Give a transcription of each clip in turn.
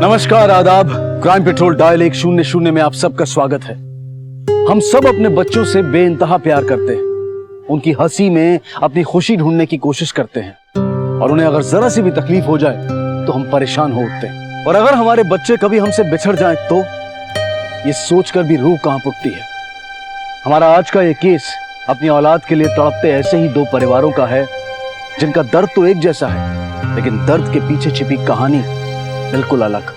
नमस्कार, आदाब। Crime petrol dial 100 में आप सबका स्वागत है। हम सब अपने बच्चों से बेइंतहा प्यार करते हैं, उनकी हंसी में अपनी खुशी ढूंढने की कोशिश करते हैं और उन्हें अगर जरा सी भी तकलीफ हो जाए तो हम परेशान हो उठते हैं। और अगर हमारे बच्चे कभी हमसे बिछड़ जाएं तो ये सोचकर भी रूह कांप उठती है। हमारा आज का ये केस अपनी औलाद के लिए तड़पते ऐसे ही दो परिवारों का है जिनका दर्द तो एक जैसा है, लेकिन दर्द के पीछे छिपी कहानी बिल्कुल अलग।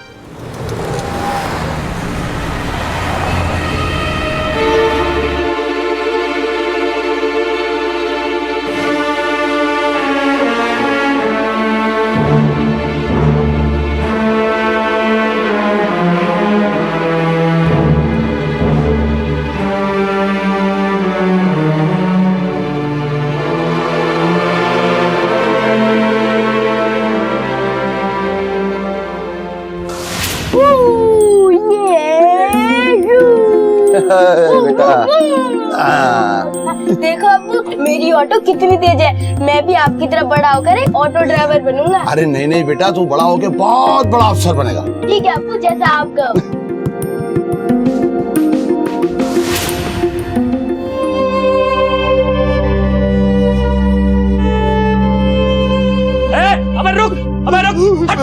देखो अब्बू, मेरी ऑटो कितनी तेज है। मैं भी आपकी तरह बड़ा होकर एक ऑटो ड्राइवर बनूंगा। अरे नहीं नहीं बेटा, तू बड़ा होके बहुत बड़ा अफसर बनेगा। ठीक है अब्बू, जैसा आप कहो। अबे रुक, अबे रुक, हट,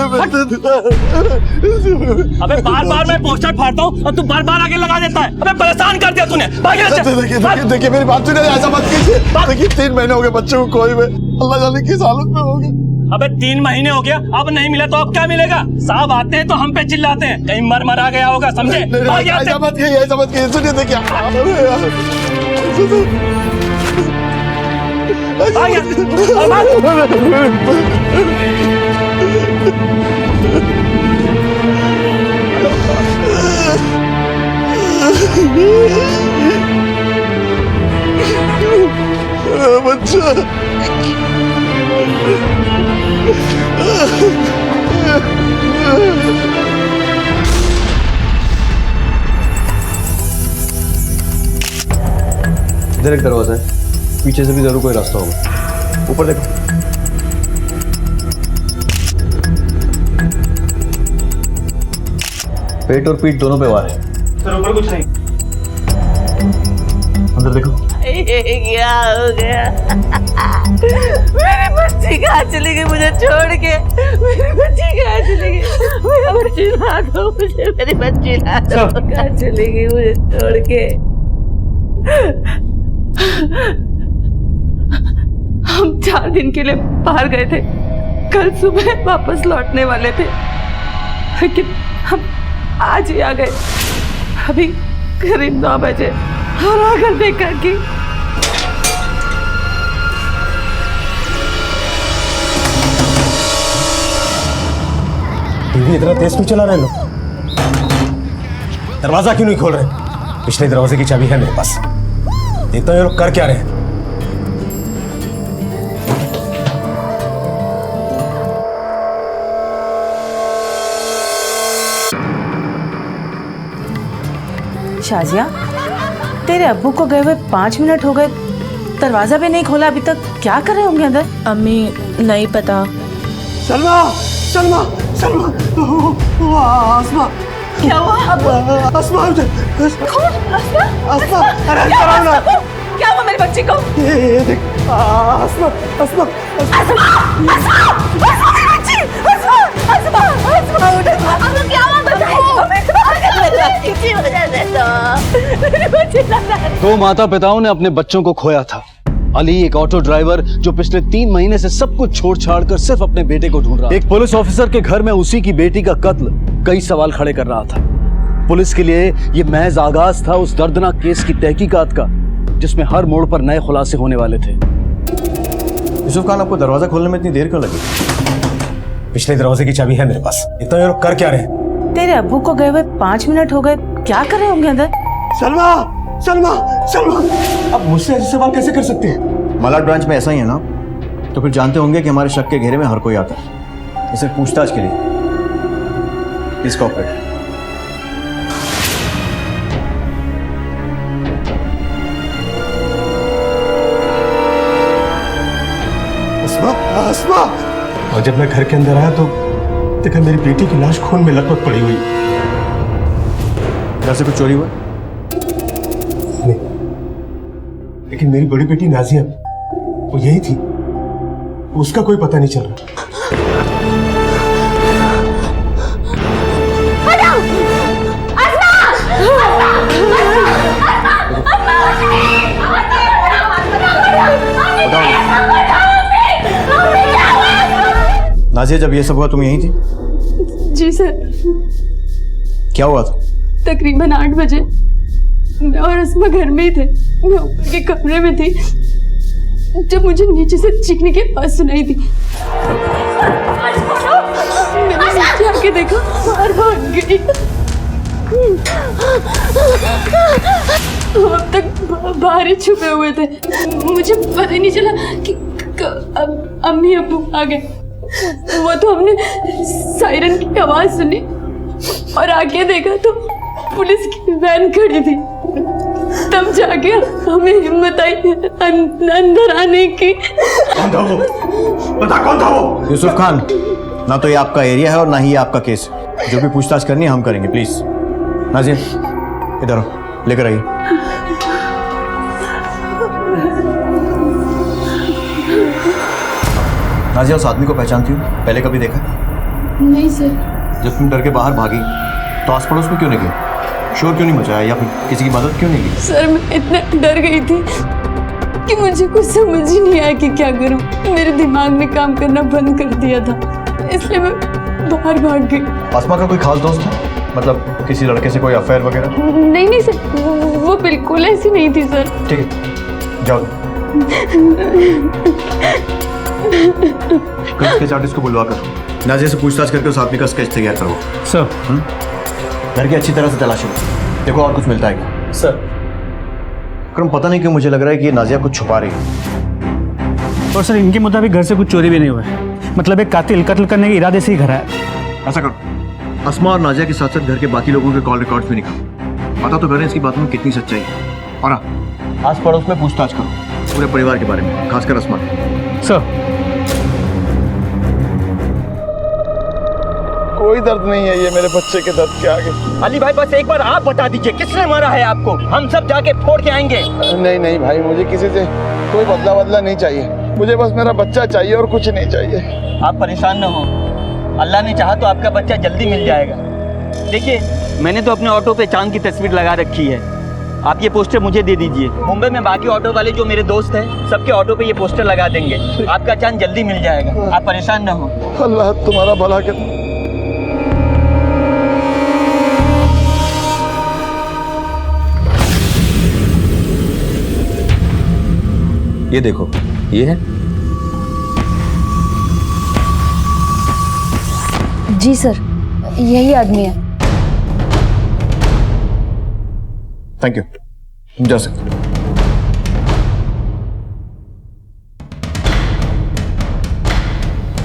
अबे बार बार मैं पोस्टर फाड़ता हूँ और तू बार बार आगे लगा देता है। अबे परेशान कर दिया तूने। देखिए मेरी बात सुनिए, ऐसा मत कीजिए। देखिए 3 महीने हो गए बच्चे को खोए हुए, अल्लाह जाने किस हालत में हो गए। अबे 3 महीने हो गया, अब नहीं मिला तो अब क्या मिलेगा? साहब आते हैं तो हम पे चिल्लाते हैं, कहीं मर आ गया होगा, समझे? ऐसा मत कीजिए, सुनिए देखिए। बच्चा इधर एक दरवाजा है, पीछे से भी जरूर कोई रास्ता होगा। ऊपर देखो। पेट और पीठ दोनों पे वार है। सर ऊपर कुछ नहीं। अंदर देखो। क्या हो गया? मेरी बच्ची कहाँ चली गई मुझे छोड़ के? मेरी बच्ची कहाँ चली गई? मेरी बच्ची ला दो मुझे, मेरी बच्ची ला दो। कहाँ चली गई मुझे छोड़ के? हम 4 दिन के लिए बाहर गए थे, कल सुबह वापस लौटने वाले थे, लेकिन हम आज ही आ गए। अभी करीब 9 बजे और आकर देखा कि टीवी इतना तेज क्यों चला रहे हैं लोग? दरवाजा क्यों नहीं खोल रहे? पिछले दरवाजे की चाबी है मेरे पास, देखता हूँ ये लोग कर क्या रहे हैं। शाजिया, तेरे अब्बू को गए हुए 5 मिनट हो गए, दरवाजा भी नहीं खोला अभी तक। क्या कर रहे होंगे अंदर? अम्मी नहीं पता। सलमा सलमा सलमा, आसमा क्या हुआ? आसमा आसमा, अरे क्या हुआ मेरी बच्ची को? ये देख आसमा आसमा दो माता पिताओं ने अपने बच्चों को खोया था। अली एक ऑटो ड्राइवर जो पिछले 3 महीने से सब कुछ छोड़ छाड़ कर सिर्फ अपने बेटे को ढूंढ रहा था। एक पुलिस ऑफिसर के घर में उसी की बेटी का कत्ल कई सवाल खड़े कर रहा था। पुलिस के लिए ये महज आगाज था उस दर्दनाक केस की तहकीकात का, जिसमें हर मोड़ पर नए खुलासे होने वाले थे। यूसुफ खान, आपको दरवाजा खोलने में इतनी देर क्यों लगी? पिछले दरवाजे की चाबी है मेरे पास, इतना ये लोग कर क्या रहे हैं? तेरे अब्बू को गए हुए 5 मिनट हो गए, क्या कर रहे होंगे अंदर? सलमा सलमा सलमा, अब मुझसे ऐसे सवाल कैसे कर सकते हैं? मलाड ब्रांच में ऐसा ही है ना, तो फिर जानते होंगे कि हमारे शक के घेरे में हर कोई आता है। इसे पूछताछ के लिए प्लीज कोऑपरेट। आसमा, और जब मैं घर के अंदर आया तो देखा मेरी बेटी की लाश खून में लथपथ पड़ी हुई। घर से कुछ चोरी हुआ? नहीं, लेकिन मेरी बड़ी बेटी नाजिया वो यही थी, उसका कोई पता नहीं चल रहा। नाजिया, जब ये सब हुआ तुम यहीं थी? जी सर, क्या हुआ था? तकरीबन 8 बजे मैं और अस्मा घर में ही थे। मैं ऊपर के कमरे में थी जब मुझे नीचे से चीखने की आवाज सुनाई दी। मैंने नीचे आके देखा, बाहर भाग गई। अब तक बाहर ही छुपे हुए थे। मुझे पता ही नहीं चला कि अम्मी अब्बू आ गए। वो तो हमने सायरन की आवाज सुनी और आगे देखा तो पुलिस की वैन खड़ी थी। तब जाके हमें हिम्मत आई अंदर आने की। कौन था वो? बता कौन था वो? यूसुफ खान, ना तो ये आपका एरिया है और ना ही ये आपका केस है। जो भी पूछताछ करनी है हम करेंगे, प्लीज। नाजिया इधर आओ, लेकर आइए। नाजिया, उस आदमी को पहचानती हो? पहले कभी देखा? नहीं सर। जब तुम डर के बाहर भागी तो आस पड़ोस में क्यों नहीं गई? शोर क्यों नहीं मचाया या फिर किसी की मदद क्यों नहीं की? सर मैं इतना डर गई थी कि मुझे कुछ समझ ही नहीं आया कि क्या करूं। मेरे दिमाग ने काम करना बंद कर दिया था, इसलिए मैं बाहर भाग गई। आसमा का कोई खास दोस्त है? मतलब किसी लड़के से कोई अफेयर वगैरह? नहीं सर, वो बिल्कुल ऐसी नहीं थी सर। ठीक है, जाओ। स्केच आर्टिस्ट को बुलवा कर नाजिया से पूछताछ करके उस आदमी का स्केच तैयार करो। सर। घर की अच्छी तरह से तलाशी लो, देखो और कुछ मिलता है क्या। सर। अक्रम, पता नहीं क्यों मुझे लग रहा है कि ये नाजिया कुछ छुपा रही है। और सर, इनके मुताबिक घर से कुछ चोरी भी नहीं हुआ है। मतलब एक कातिल कत्ल करने के इरादे से ही घर आया। ऐसा करो, अस्मा और नाजिया के साथ साथ घर के बाकी लोगों के कॉल रिकॉर्ड्स भी निकालो। पता तो करें इसकी बातों में कितनी सच्चाई है। और हाँ, आस पड़ोस में पूछताछ करो पूरे परिवार के बारे में, खासकर अस्मा के। सर। कोई दर्द नहीं है ये मेरे बच्चे के दर्द के आगे। अली भाई, बस एक बार आप बता दीजिए किसने मारा है आपको, हम सब जाके फोड़ के आएंगे। नहीं नहीं भाई, मुझे किसी से कोई बदला नहीं चाहिए। मुझे बस मेरा बच्चा चाहिए और कुछ नहीं चाहिए। आप परेशान न हो, अल्लाह ने चाहा तो आपका बच्चा जल्दी मिल जाएगा। देखिए, मैंने तो अपने ऑटो पे चांद की तस्वीर लगा रखी है। आप ये पोस्टर मुझे दे दीजिए। मुंबई में बाकी ऑटो वाले जो मेरे दोस्त हैं, सबके ऑटो पे ये पोस्टर लगा देंगे। आपका चांद जल्दी मिल जाएगा, आप परेशान न हो। अल्लाह तुम्हारा भला करे। ये देखो, ये है। जी सर, यही आदमी है। थैंक यू, तुम जा सकते हो।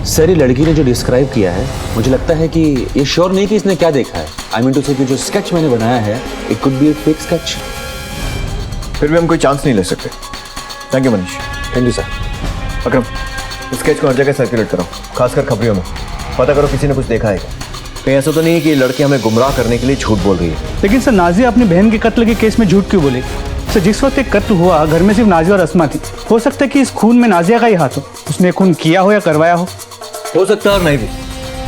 सर, ये लड़की ने जो डिस्क्राइब किया है, मुझे लगता है कि ये श्योर नहीं कि इसने क्या देखा है। आई मीन टू से कि जो स्केच मैंने बनाया है, it could be A fake sketch. फिर भी हम कोई चांस नहीं ले सकते। Thank you Manish. Thank you sir. Akram, sketch को हर जगह सर्कुलेट करो, खासकर खबरियों में। पता करो किसी ने कुछ देखा है क्या। कहीं ऐसा तो नहीं है कि ये लड़की हमें गुमराह करने के लिए झूठ बोल रही है। लेकिन सर, नाजिया अपनी बहन के कत्ल के केस में झूठ क्यों बोली? सर, जिस वक्त एक कत्ल हुआ, घर में सिर्फ नाजिया और अस्मा थी। हो सकता है कि इस खून में नाजिया का ही हाथ हो। उसने खून किया हो या करवाया हो सकता है और नहीं भी,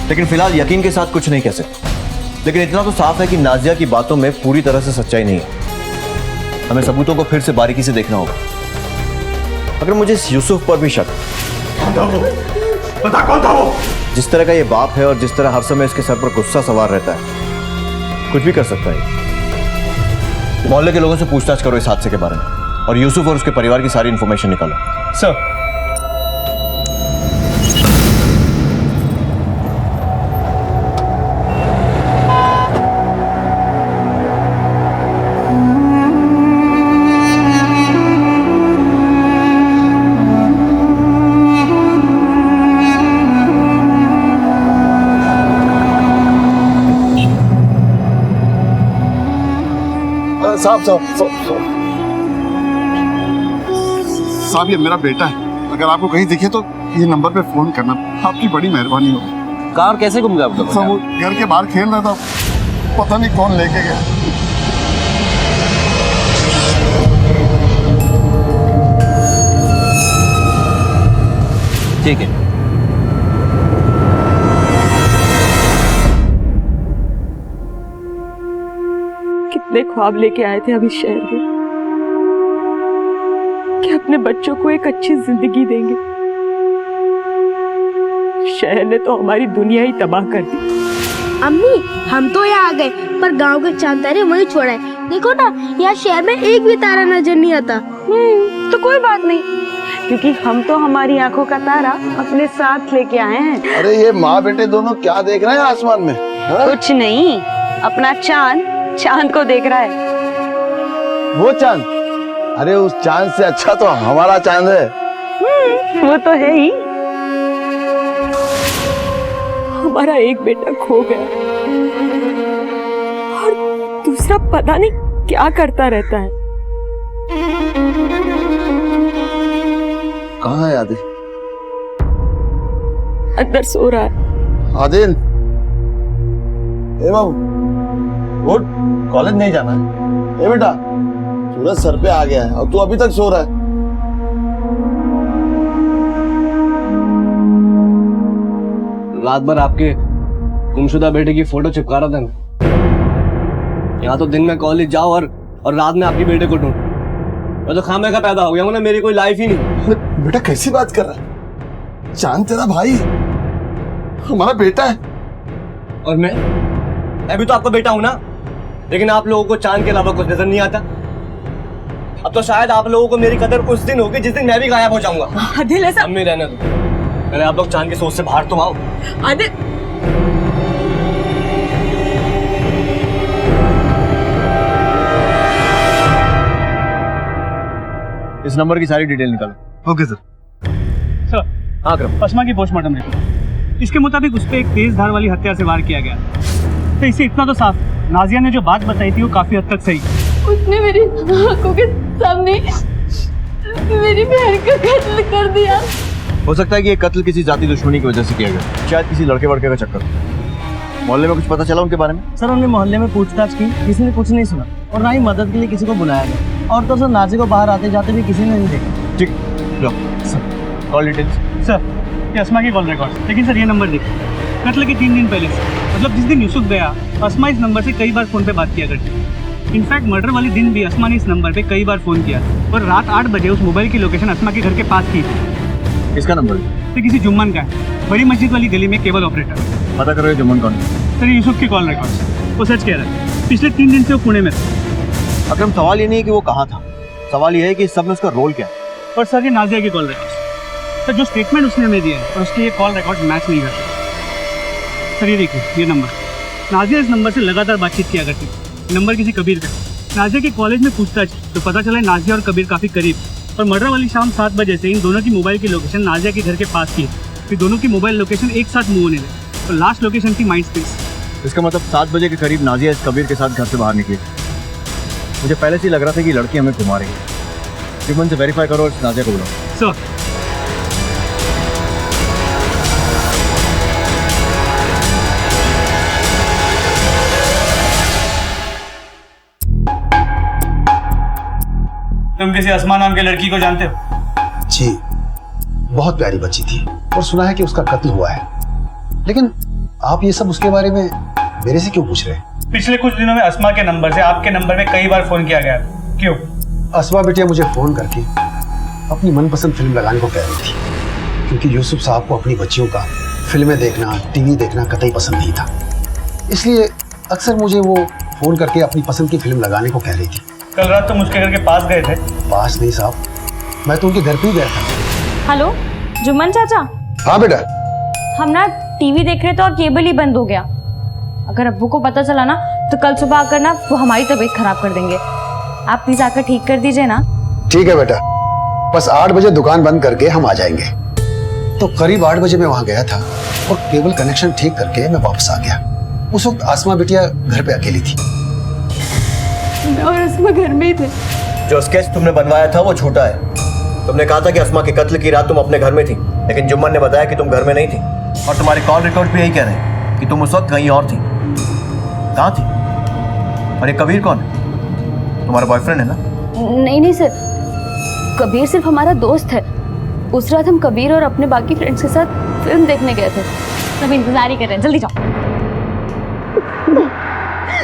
लेकिन फिलहाल यकीन के साथ कुछ नहीं कह सकते। लेकिन इतना तो साफ है कि नाजिया की बातों में पूरी तरह से सच्चाई नहीं है। हमें सबूतों को फिर से बारीकी से देखना होगा। अगर मुझे इस यूसुफ पर भी शक, बता कौन था वो? जिस तरह का ये बाप है और जिस तरह हर समय इसके सर पर गुस्सा सवार रहता है, कुछ भी कर सकता है। मोहल्ले के लोगों से पूछताछ करो इस हादसे के बारे में और यूसुफ और उसके परिवार की सारी इंफॉर्मेशन निकालो। सर। साहब, ये मेरा बेटा है। अगर आपको कहीं दिखे तो ये नंबर पे फोन करना। आपकी बड़ी मेहरबानी होगी। कार कैसे गुम गया आपका? सब वो घर के बाहर खेल रहा था, पता नहीं कौन लेके गया। ठीक है। कितने ख्वाब लेके आए थे अभी शहर में कि अपने बच्चों को एक अच्छी जिंदगी देंगे। शहर ने तो हमारी दुनिया ही तबाह कर दी। अम्मी हम तो यहाँ आ गए पर गांव के चांद तारे वहीं छोड़ा है। देखो ना यहाँ शहर में एक भी तारा नजर नहीं आता। तो कोई बात नहीं, क्योंकि हम तो हमारी आंखों का तारा अपने साथ लेके आए हैं। अरे ये माँ बेटे दोनों क्या देख रहे हैं आसमान में? हाँ? कुछ नहीं, अपना चांद को देख रहा है। वो चांद? अरे उस चांद से अच्छा तो हमारा चांद है। वो तो है ही। हमारा एक बेटा खो गया और दूसरा पता नहीं क्या करता रहता है। कहाँ है आदिल? अंदर सो रहा है। आदिल, ए बाबू उठ, कॉलेज नहीं जाना है। ए बेटा, सूरज सर पे आ गया है और तू अभी तक सो रहा है। रात भर आपके गुमशुदा बेटे की फोटो चिपका रहा था मैं। यहाँ तो दिन में कॉलेज जाओ और रात में आपके बेटे को ढूंढ। मैं तो खामे का पैदा हो गया हूँ ना, मेरी कोई लाइफ ही नहीं। अरे बेटा कैसी बात कर रहा है? चांद तेरा भाई, हमारा बेटा है। और मैं भी तो आपका बेटा हूं ना, लेकिन आप लोगों को चांद के अलावा कुछ नजर नहीं आता। अब तो शायद आप लोगों को मेरी कदर उस दिन होगी जिस दिन मैं भी गायब हो जाऊंगा। आदिल ऐसा अम्मी रहने दो, पहले आप लोग चांद की सोच से बाहर तो आओ। आदिल, इस नंबर की सारी डिटेल निकालो। Okay sir. सर, हाँ क्रम, अस्मा की पोस्टमार्टम रिपोर्ट, इसके मुताबिक उस पर एक तेज धार वाली हत्या से वार किया गया। तो इससे इतना तो साफ, नाजिया ने जो बात बताई थी वो काफी हद तक सही। उसने मेरी आंखों के सामने मेरी बहन का कत्ल कर दिया। हो सकता है कि ये कत्ल किसी जाति दुश्मनी की वजह से किया गया, शायद किसी लड़के वड़के का चक्कर। मोहल्ले में कुछ पता चला उनके बारे में? सर हमने मोहल्ले में पूछताछ की, किसी ने कुछ नहीं सुना और ना ही मदद के लिए किसी को बुलाया गया। और तो सर नाजी को बाहर आते जाते भी किसी ने नहीं देखा। ठीक, लो सर कॉल डिटेल्स। सर, ये अस्मा की कॉल रिकॉर्ड। लेकिन सर ये नंबर देखिए, कत्ल के 3 दिन पहले से, मतलब जिस दिन यूसुफ गया, अस्मा इस नंबर से कई बार फोन पे बात किया करती। इनफैक्ट मर्डर वाले दिन भी अस्मा ने इस नंबर पे कई बार फोन किया और रात 8 बजे उस मोबाइल की लोकेशन अस्मा के घर के पास की थी। इसका नंबर तो किसी जुम्मन का है, बड़ी मस्जिद वाली गली में केबल ऑपरेटर। पता करो ये जुम्मन कौन है। सर ये यूसुफ की कॉल रिकॉर्ड, वो सच कह रहा है। पिछले 3 दिन से वो पुणे में था। अकरम, सवाल ये नहीं है कि वो कहाँ था, सवाल ये है कि इस सब में उसका रोल क्या है। और सर ये नाजिया की कॉल रिकॉर्ड, सर जो स्टेटमेंट उसने हमें दिया है और उसके ये कॉल रिकॉर्ड मैच नहीं करते। सर ये देखिए, ये नंबर, नाजिया इस नंबर से लगातार बातचीत किया करती थी। नंबर किसी कबीर का। नाजिया के कॉलेज में पूछताछ तो पता चला नाजिया और कबीर काफ़ी करीब, और मर्डर वाली शाम 7 बजे से इन दोनों की मोबाइल की लोकेशन नाजिया के घर के पास की। फिर दोनों की मोबाइल लोकेशन एक साथ मूव होने लगी और लास्ट लोकेशन थी माइंड स्पेस। इसका मतलब 7 बजे के करीब नाजिया इस कबीर के साथ घर से बाहर निकली। मुझे पहले से ही लग रहा था कि लड़की हमें घुमा रही है। जुम्मन से वेरीफाई करो और इस नाजिया को बुलाओ। सर तुम किसी अस्मा नाम के लड़की को जानते हो? जी, बहुत प्यारी बच्ची थी और सुना है कि उसका कत्ल हुआ है। लेकिन आप ये सब उसके बारे में मेरे से क्यों पूछ रहे हैं? पिछले कुछ दिनों में अस्मा के नंबर से आपके नंबर में कई बार फोन किया गया, क्यों? अस्मा बिटिया मुझे फोन करके अपनी मनपसंद फिल्म लगाने को कह रही थी, क्योंकि यूसुफ साहब को अपनी बच्चियों का फिल्में देखना, टीवी देखना कतई पसंद नहीं था। इसलिए अक्सर मुझे वो फोन करके अपनी पसंद की फिल्म लगाने को कह रही थी। कल रात तुम उसके घर के पास गए थे? पास नहीं साहब, मैं तो उनके घर पे ही गया था। हेलो जुम्मन चाचा, हाँ बेटा, हम ना टीवी देख रहे थे और केबल ही बंद हो गया। अगर अब्बू को पता चला ना तो कल सुबह आकर ना वो हमारी तबीयत खराब कर देंगे। आप प्लीज आकर ठीक कर दीजिए ना। ठीक है बेटा, बस 8 बजे दुकान बंद करके हम आ जाएंगे। तो करीब 8 बजे मैं वहां गया था और केबल कनेक्शन ठीक करके मैं वापस आ गया। उस वक्त आसमा बिटिया घर पे अकेली थी। मैं और अस्मा घर में ही थे। जो स्केच तुमने बनवाया था वो छोटा है, तुमने कहा था कि अस्मा के कत्ल की रात तुम अपने घर में थी, लेकिन जुम्मन ने बताया कि तुम घर में नहीं थी और तुम्हारे कॉल रिकॉर्ड पे यही कह रहे हैं कि तुम उस वक्त कहीं और थी। कहाँ थी? और ये कबीर कौन है? तुम्हारा बॉयफ्रेंड है ना? नहीं नहीं सर, कबीर सिर्फ हमारा दोस्त है। उस रात हम कबीर और अपने बाकी फ्रेंड्स के साथ फिल्म देखने गए थे। सब इंतजार ही कर रहे हैं, जल्दी जाओ।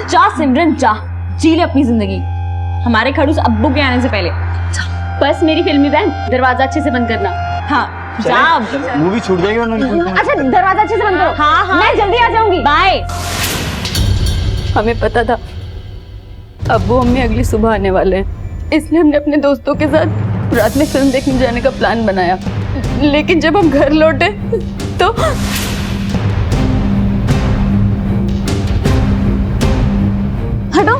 जा सिमरन जा, जी ले अपनी जिंदगी हमारे खड़ूस अब्बू के आने से पहले। बस मेरी फिल्मी बहन, दरवाजा अच्छे से बंद करना। हाँ जा, मूवी छूट जाएगी वरना। अच्छा दरवाजा अच्छे से बंद करो। हाँ हाँ मैं जल्दी आ जाऊंगी, बाय। हमें पता था अब्बू अम्मी अगली सुबह आने वाले हैं, इसलिए हमने अपने दोस्तों के साथ रात में फिल्म देखने जाने का प्लान बनाया। लेकिन जब हम घर लौटे तो हटो,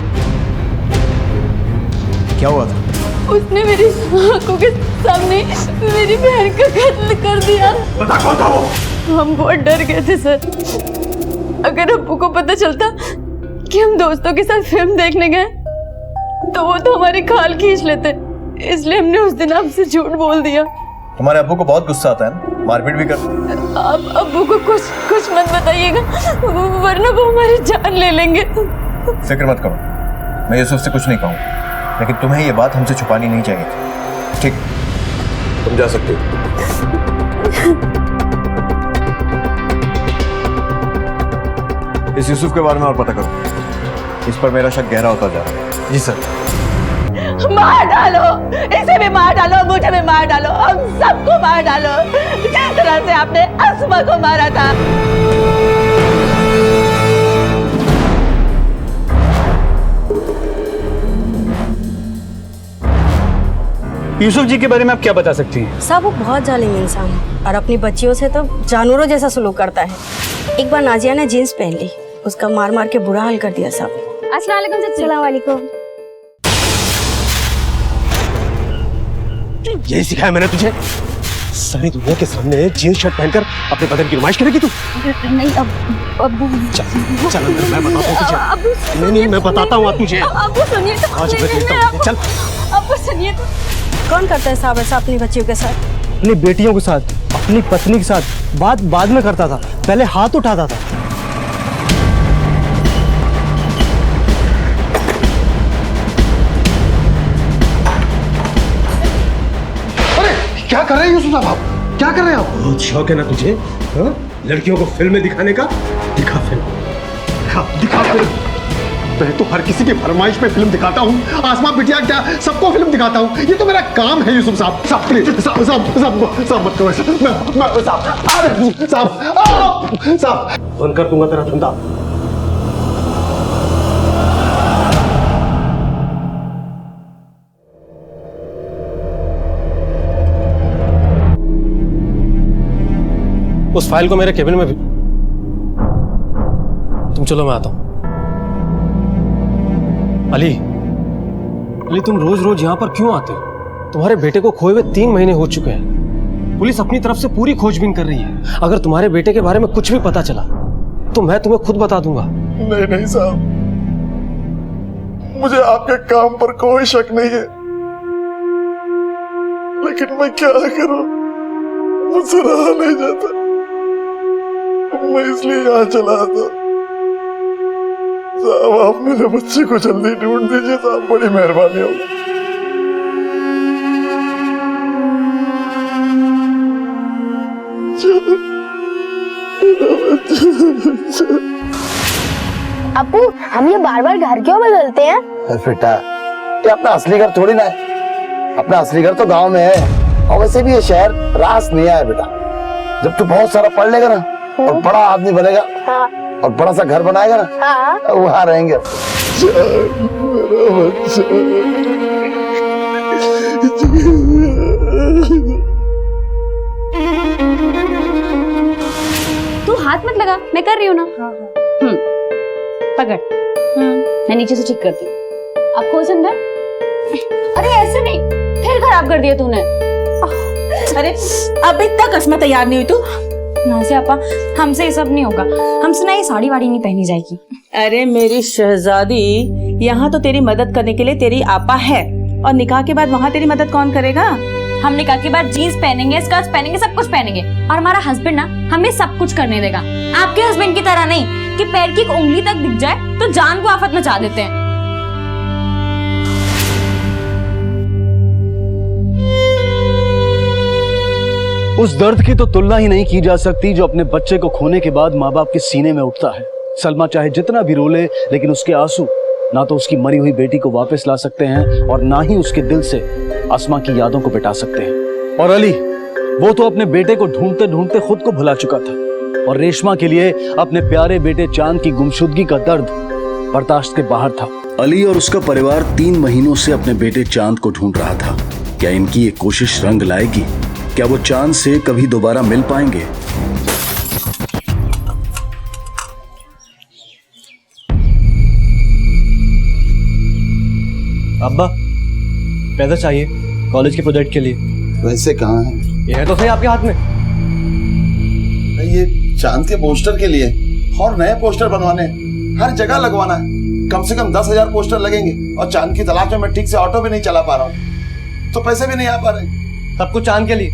क्या हुआ था? उसने मेरी आंखों के सामने मेरी बहन का कत्ल कर दिया। बता कौन था वो? हम बहुत डर गए थे सर। अगर अब्बू को पता चलता कि हम दोस्तों के साथ फिल्म देखने गए तो वो तो हमारी खाल खींच लेते, इसलिए हमने उस दिन आपसे झूठ बोल दिया। तुम्हारे अब्बू को बहुत गुस्सा आता है ना, मारपीट भी करते हैं। आप अब्बू को कुछ मत बताइएगा, वरना वो हमारी जान ले लेंगे। फिक्र मत करो, मैं यूसुफ से कुछ नहीं कहूँगा, लेकिन तुम्हें ये बात हमसे छुपानी नहीं चाहिए थी। ठीक, तुम जा सकते हो। इस यूसुफ के बारे में और पता करो, इस पर मेरा शक गहरा होता जा रहा है। जी सर। मार डालो, इसे भी मार डालो, मुझे भी मार डालो, हम सबको मार डालो, जिस तरह से आपने अस्मा को मारा था। यूसुफ जी के बारे में आप क्या बता सकती हैं? साहब वो बहुत जालिम इंसान है और अपनी बच्चियों से तो जानवरों जैसा सलूक करता है। एक बार नाजिया ने जीन्स पहन ली, उसका मार मार के बुरा हाल कर दिया साहब। अस्सलाम वालेकुम। यही सिखाया मैंने तुझे? सारी दुनिया के सामने जीन्स शर्ट पहनकर अपने बदन की नुमाइश करेगी तू? नहीं अब्बू चल अंदर, मैं बताता हूँ तुझे। नहीं मैं बताता हूँ तुझे। अब्बू सुनिए तो। आज मैं देखता हूँ, चल। अब्बू सुनिए तो। कौन करता है साहब ऐसा अपनी बच्चियों के साथ? अपनी बेटियों के साथ, अपनी पत्नी के साथ बात बाद में करता था, पहले हाथ उठाता था। क्या कर रहे हैं यूसुफ साहब आप? क्या कर रहे हैं आप? बहुत शौक है ना तुझे, हाँ? लड़कियों को फिल्म में दिखाने का? दिखा फिल्म, दिखा फिल्म। मैं तो हर किसी की फरमाइश पे फिल्म दिखाता हूँ। आसमा बिटिया क्या सबको फिल्म दिखाता हूँ, ये तो मेरा काम है यूसुफ साहब। साहब प्लीज, साहब मत करो ऐसा। मैं साहब बंद कर दूंगा तेरा धंधा। उस फाइल को मेरे केबिन में भी। तुम चलो, मैं आता हूं। अली तुम रोज रोज यहां पर क्यों आते हो? तुम्हारे बेटे को खोए हुए 3 महीने हो चुके हैं। पुलिस अपनी तरफ से पूरी खोजबीन कर रही है। अगर तुम्हारे बेटे के बारे में कुछ भी पता चला तो मैं तुम्हें खुद बता दूंगा। नहीं साहब, मुझे आपके काम पर कोई शक नहीं है, लेकिन मैं क्या करूं, मुझसे रहा नहीं जाता। मैं इसलिए यहाँ चला था। साहब आप मेरे बच्चे को जल्दी ढूंढ दीजिए साहब, बड़ी मेहरबानी होगी। अप्पू हम ये बार बार घर क्यों बदलते हैं? बेटा ये अपना असली घर थोड़ी ना है, अपना असली घर तो गांव में है। और वैसे भी ये शहर रास नहीं है बेटा। जब तू बहुत सारा पढ़ लेगा ना और बड़ा आदमी बनेगा, हाँ। और बड़ा सा घर बनाएगा ना, हाँ। वहां रहेंगे। तू हाथ मत लगा, मैं कर रही हूँ ना। पकड़, मैं नीचे से ठीक करती हूँ। अब खोज अंदर। अरे ऐसे नहीं, फिर खराब कर दिया तूने। अरे अब इतना कसम तैयार नहीं हुई तू? नाज़िया आपा, हमसे ये सब नहीं होगा। हमसे ना ये साड़ी वाड़ी नहीं पहनी जाएगी। अरे मेरी शहजादी, यहाँ तो तेरी मदद करने के लिए तेरी आपा है, और निकाह के बाद वहाँ तेरी मदद कौन करेगा? हमने कहा कि बार जीन्स पहनेंगे, स्कर्ट्स पहनेंगे, सब कुछ पहनेंगे। और हमारा हस्बैंड ना हमें सब कुछ करने देगा। आपके हस्बैंड की तरह नहीं कि पैर की एक उंगली तक दिख जाए तो जान को आफत मचा देते हैं। उस दर्द की तो तुलना ही नहीं की जा सकती जो अपने बच्चे को खोने के बाद माँ बाप के सीने में उठता है। सलमा चाहे जितना भी रोले, लेकिन उसके आंसू ना तो उसकी मरी हुई बेटी को वापस ला सकते हैं और ना ही उसके दिल से अस्मा की यादों को मिटा सकते हैं। और अली, वो तो अपने बेटे को ढूंढते ढूंढते खुद को भुला चुका था और रेशमा के लिए अपने प्यारे बेटे चांद की गुमशुदगी का दर्द बर्दाश्त के बाहर था। अली और उसका परिवार 3 महीनों से अपने बेटे चांद को ढूंढ रहा था। क्या इनकी ये कोशिश रंग लाएगी? क्या वो चांद से कभी दोबारा मिल पाएंगे? अब्बा, पैसा चाहिए कॉलेज के प्रोजेक्ट के लिए। वैसे कहाँ है? ये है तो सही आपके हाथ में। ये चांद के पोस्टर के लिए और नए पोस्टर बनवाने, हर जगह लगवाना है। कम से कम 10,000 पोस्टर लगेंगे और चांद की तलाश में मैं ठीक से ऑटो भी नहीं चला पा रहा हूँ, तो पैसे भी नहीं आ पा रहे। सब कुछ चांद के लिए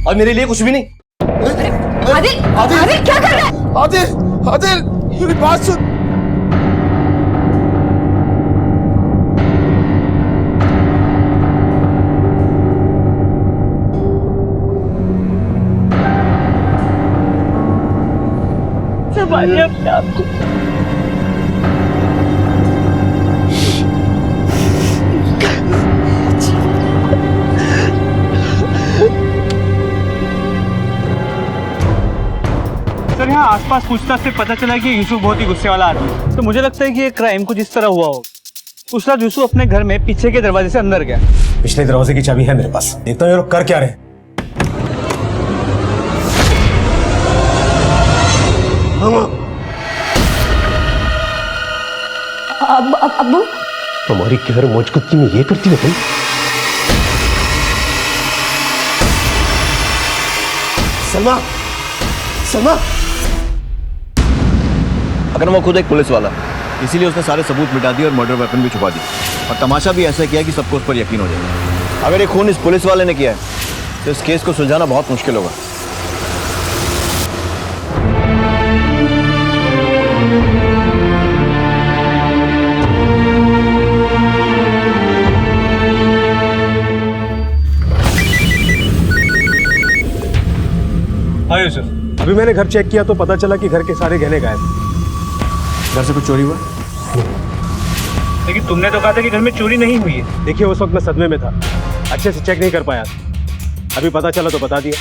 और मेरे लिए कुछ भी नहीं। आदिल, आदिल क्या कर रहा है? आदिल, आदिल, मेरी बात सुन। संभालिए अपने आप को। सर, यहाँ आसपास पूछताछ से पता चला कि यूसुफ बहुत ही गुस्से वाला आदमी है। तो मुझे लगता है कि ये क्राइम कुछ इस तरह हुआ हो। उस रात यूसुफ अपने घर में पीछे के दरवाजे से अंदर गया। पिछले दरवाजे की चाबी है मेरे पास, देखता हूँ ये लोग कर क्या रहे हैं। अब्बू, हमारी गैर मौजूदगी में ये करती है भाई। सलमा, सलमा। अगर वो खुद एक पुलिस वाला, इसीलिए उसने सारे सबूत मिटा दिए और मर्डर वेपन भी छुपा दी। और तमाशा भी ऐसा किया कि सबको उस पर यकीन हो जाए। अगर ये खून इस पुलिस वाले ने किया है तो इस केस को सुलझाना बहुत मुश्किल होगा। हाँ यूसुफ, अभी मैंने घर चेक किया तो पता चला कि घर के सारे गहने गायब। घर से कुछ चोरी हुआ? लेकिन तुमने तो कहा था कि घर में चोरी नहीं हुई है। देखिए, उस वक्त मैं सदमे में था, अच्छे से चेक नहीं कर पाया। अभी पता चला तो बता दिया।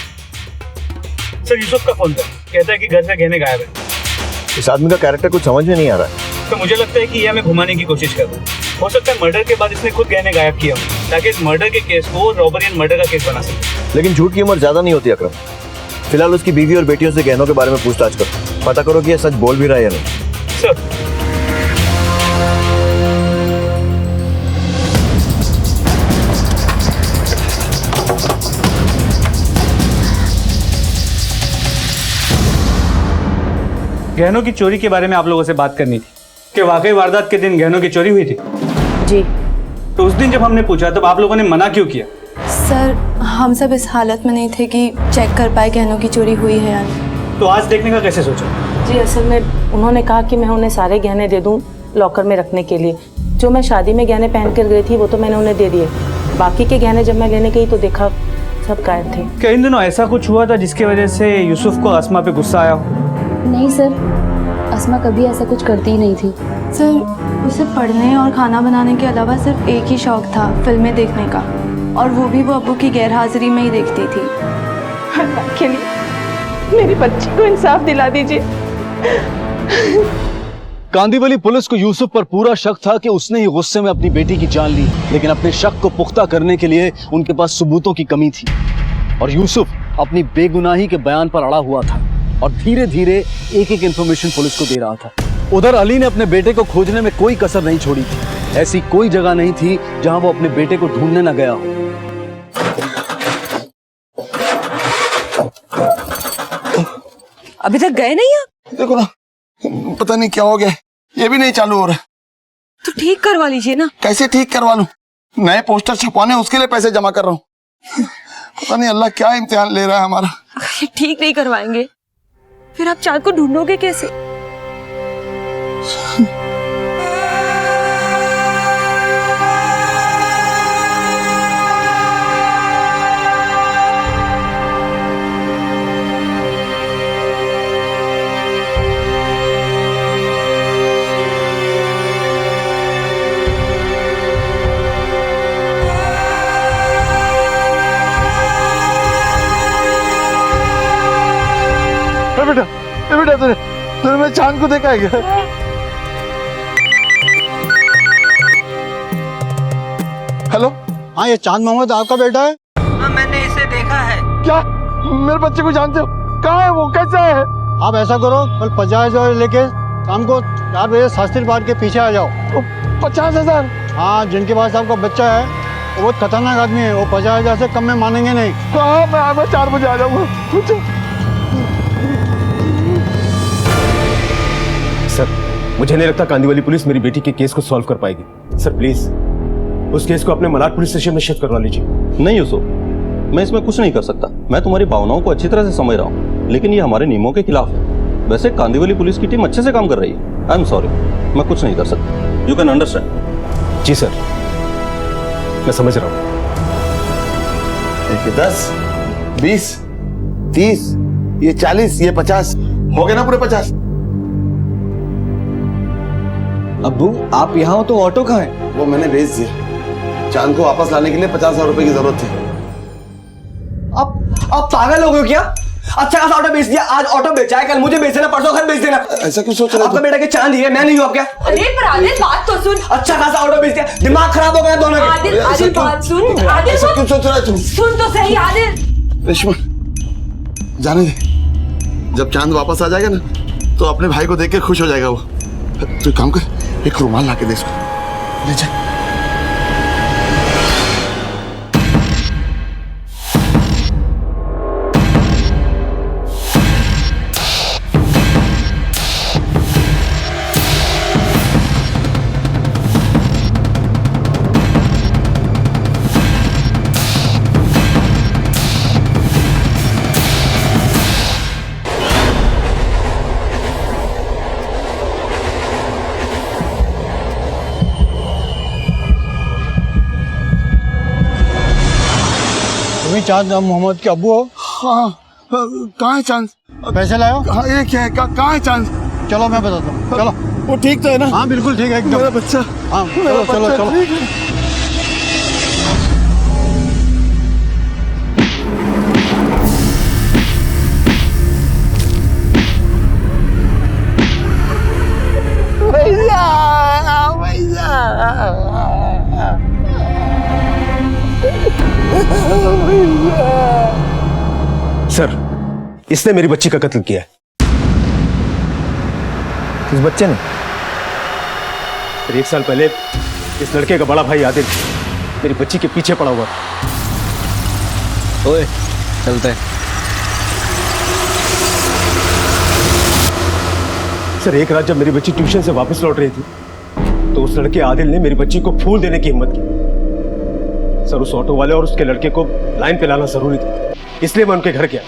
सर, यूसुफ का फोन था, कहता है कि घर से गहने गायब है। इस आदमी का कैरेक्टर कुछ समझ में नहीं आ रहा है। तो मुझे लगता है कि ये हमें घुमाने की कोशिश कर रहा है। हो सकता है मर्डर के बाद इसने खुद गहने गायब किया हो, ताकि इस मर्डर के केस को रॉबरी एंड मर्डर का केस बना सके। लेकिन झूठ की उम्र ज्यादा नहीं होती अकरम। फिलहाल उसकी बीवी और बेटियों से गहनों के बारे में पूछताछ करो, पता करो कि ये सच बोल भी रहा है या नहीं। सर, गहनों की चोरी के बारे में आप लोगों से बात करनी थी कि वाकई वारदात के दिन गहनों की चोरी हुई थी। जी तो उस दिन जब हमने पूछा तब आप लोगों ने मना क्यों किया? सर, हम सब इस हालत में नहीं थे कि चेक कर पाए गहनों की चोरी हुई है या नहीं। तो आज देखने का कैसे सोचा? जी, असल में उन्होंने कहा कि मैं उन्हें सारे गहने दे दूं लॉकर में रखने के लिए। जो मैं शादी में गहने पहन कर गई थी वो तो मैंने उन्हें दे दिए, बाकी के गहने जब मैं लेने गई तो देखा सब गायब थे। क्या इन दिनों ऐसा कुछ हुआ था जिसकी वजह से यूसुफ को अस्मा पे गुस्सा आया हो? नहीं सर, अस्मा कभी ऐसा कुछ करती ही नहीं थी। सर, उसे पढ़ने और खाना बनाने के अलावा सिर्फ एक ही शौक था, फिल्में देखने का, और वो भी वो अब्बू की गैरहाजिरी में ही देखती थी। अल्लाह के लिए मेरी बच्ची को इंसाफ दिला दीजिए। कांदीवली पुलिस को यूसुफ पर पूरा शक था कि उसने ही गुस्से में अपनी बेटी की जान ली, लेकिन अपने शक को पुख्ता करने के लिए उनके पास सबूतों की कमी थी और यूसुफ अपनी बेगुनाही के बयान पर अड़ा हुआ था और धीरे धीरे एक एक इंफॉर्मेशन पुलिस को दे रहा था। उधर अली ने अपने बेटे को खोजने में कोई कसर नहीं छोड़ी थी। ऐसी कोई जगह नहीं थी जहां वो अपने बेटे को ढूंढने न गया हो। अभी तक गए नहीं आप? देखो ना, पता नहीं क्या हो गया, ये भी नहीं चालू हो रहा। तो ठीक करवा लीजिए ना। कैसे ठीक करवा लूं? नए पोस्टर छपवाने उसके लिए पैसे जमा कर रहा हूँ। पता नहीं अल्लाह क्या इम्तिहान ले रहा है हमारा। ये ठीक नहीं करवाएंगे फिर आप चांद को ढूंढोगे कैसे? बेटा तूने मैं चांद को देखा है क्या? हेलो, हाँ ये चांद मोहम्मद आपका बेटा है? हाँ मैंने इसे देखा है। क्या मेरे बच्चे को जानते हो? कहाँ है वो, कैसा है? आप ऐसा करो, कल 50,000 लेके शाम को 4 बजे शास्त्री पार्क के पीछे आ जाओ। 50,000? हाँ, जिनके पास आपका बच्चा है वो बहुत खतरनाक आदमी है, वो 50,000 से कम में मानेंगे नहीं। हाँ मैं 4 बजे आ जाऊंगा। सर मुझे नहीं लगता कांदीवली पुलिस मेरी बेटी के केस को सॉल्व कर पाएगी। सर प्लीज उस केस को अपने मलाड पुलिस स्टेशन में शिफ्ट करवा लीजिए। नहीं यूसुफ, मैं इसमें कुछ नहीं कर सकता। मैं तुम्हारी भावनाओं को अच्छी तरह से समझ रहा हूँ, लेकिन ये हमारे नियमों के खिलाफ है। वैसे कांदीवली पुलिस की टीम अच्छे से काम कर रही है। आई एम सॉरी, मैं कुछ नहीं कर सकता। You can understand. जी सर, मैं समझ रहा हूँ। 10, 20, 30, ये 40, ये 50 हो गए ना पूरे 50। अब्बू आप यहाँ हो तो ऑटो कहाँ है? वो मैंने भेज दिया। चांद को वापस लाने के लिए 50,000 रुपए की जरूरत थी। आप पागल हो गए क्या? अच्छा खासा ऑटो बेच दिया, आज ऑटो बेचा है, कल मुझे बेच देना, परसों घर बेच देना। ऐसा क्यों सोच रहे हो? आपका बेटा के चांद ही है, मैं नहीं हूँ आप क्या? अरे पर आदिल बात तो सुन। अच्छा खासा ऑटो बेच दिया, दिमाग खराब हो गया दोनों का। आदिल बात सुन। आदिल ऐसा क्यों सोच रहा है तुम? सुन तो सही आदिल। रेशमा जाने दे, जब चांद वापस आ जाएगा ना तो अपने भाई को देख के खुश हो जाएगा वो। तू काम कर, एक रुमाल ला के दे इसको, ले जा। चांद मोहम्मद के अब्बू हो? हाँ, कहाँ है चांद? पैसे लाओ। हाँ, ये क्या है? कहाँ है चांद? चलो मैं बताता हूँ, चलो। वो ठीक तो है ना? हाँ बिल्कुल ठीक है एकदम। मेरा बच्चा, हाँ चलो चलो चलो। ठीक है। सर इसने मेरी बच्ची का कत्ल किया है। किस बच्चे ने? फिर 1 साल पहले इस लड़के का बड़ा भाई आदिल मेरी बच्ची के पीछे पड़ा हुआ था। ओए चलते हैं। सर एक रात जब मेरी बच्ची ट्यूशन से वापस लौट रही थी तो उस लड़के आदिल ने मेरी बच्ची को फूल देने की हिम्मत की। सर उस ऑटो वाले और उसके लड़के को लाइन पे लाना जरूरी था, इसलिए मैं उनके घर गया।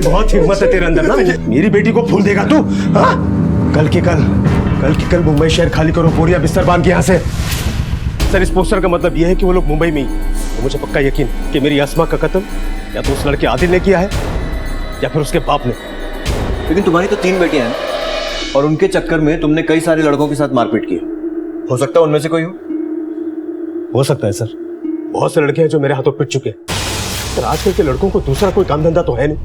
बहुत हिम्मत है तेरे अंदर ना, मेरी बेटी को फूल देगा तू? कल की कल मुंबई शहर खाली करो, बोरिया बिस्तर बांध के यहाँ से। सर इस पोस्टर का मतलब यह है कि वो लोग मुंबई में ही। तो मुझे पक्का यकीन कि मेरी आसमा का कत्ल या तो उस लड़के आदिल ने किया है या फिर उसके बाप ने। लेकिन तुम्हारी तो 3 बेटियां हैं और उनके चक्कर में तुमने कई सारे लड़कों के साथ मारपीट की। हो सकता है उनमें से कोई हो सकता है सर, बहुत से लड़के हैं जो मेरे हाथों पिट चुके हैं। पर आजकल के लड़कों को दूसरा कोई काम धंधा तो है नहीं,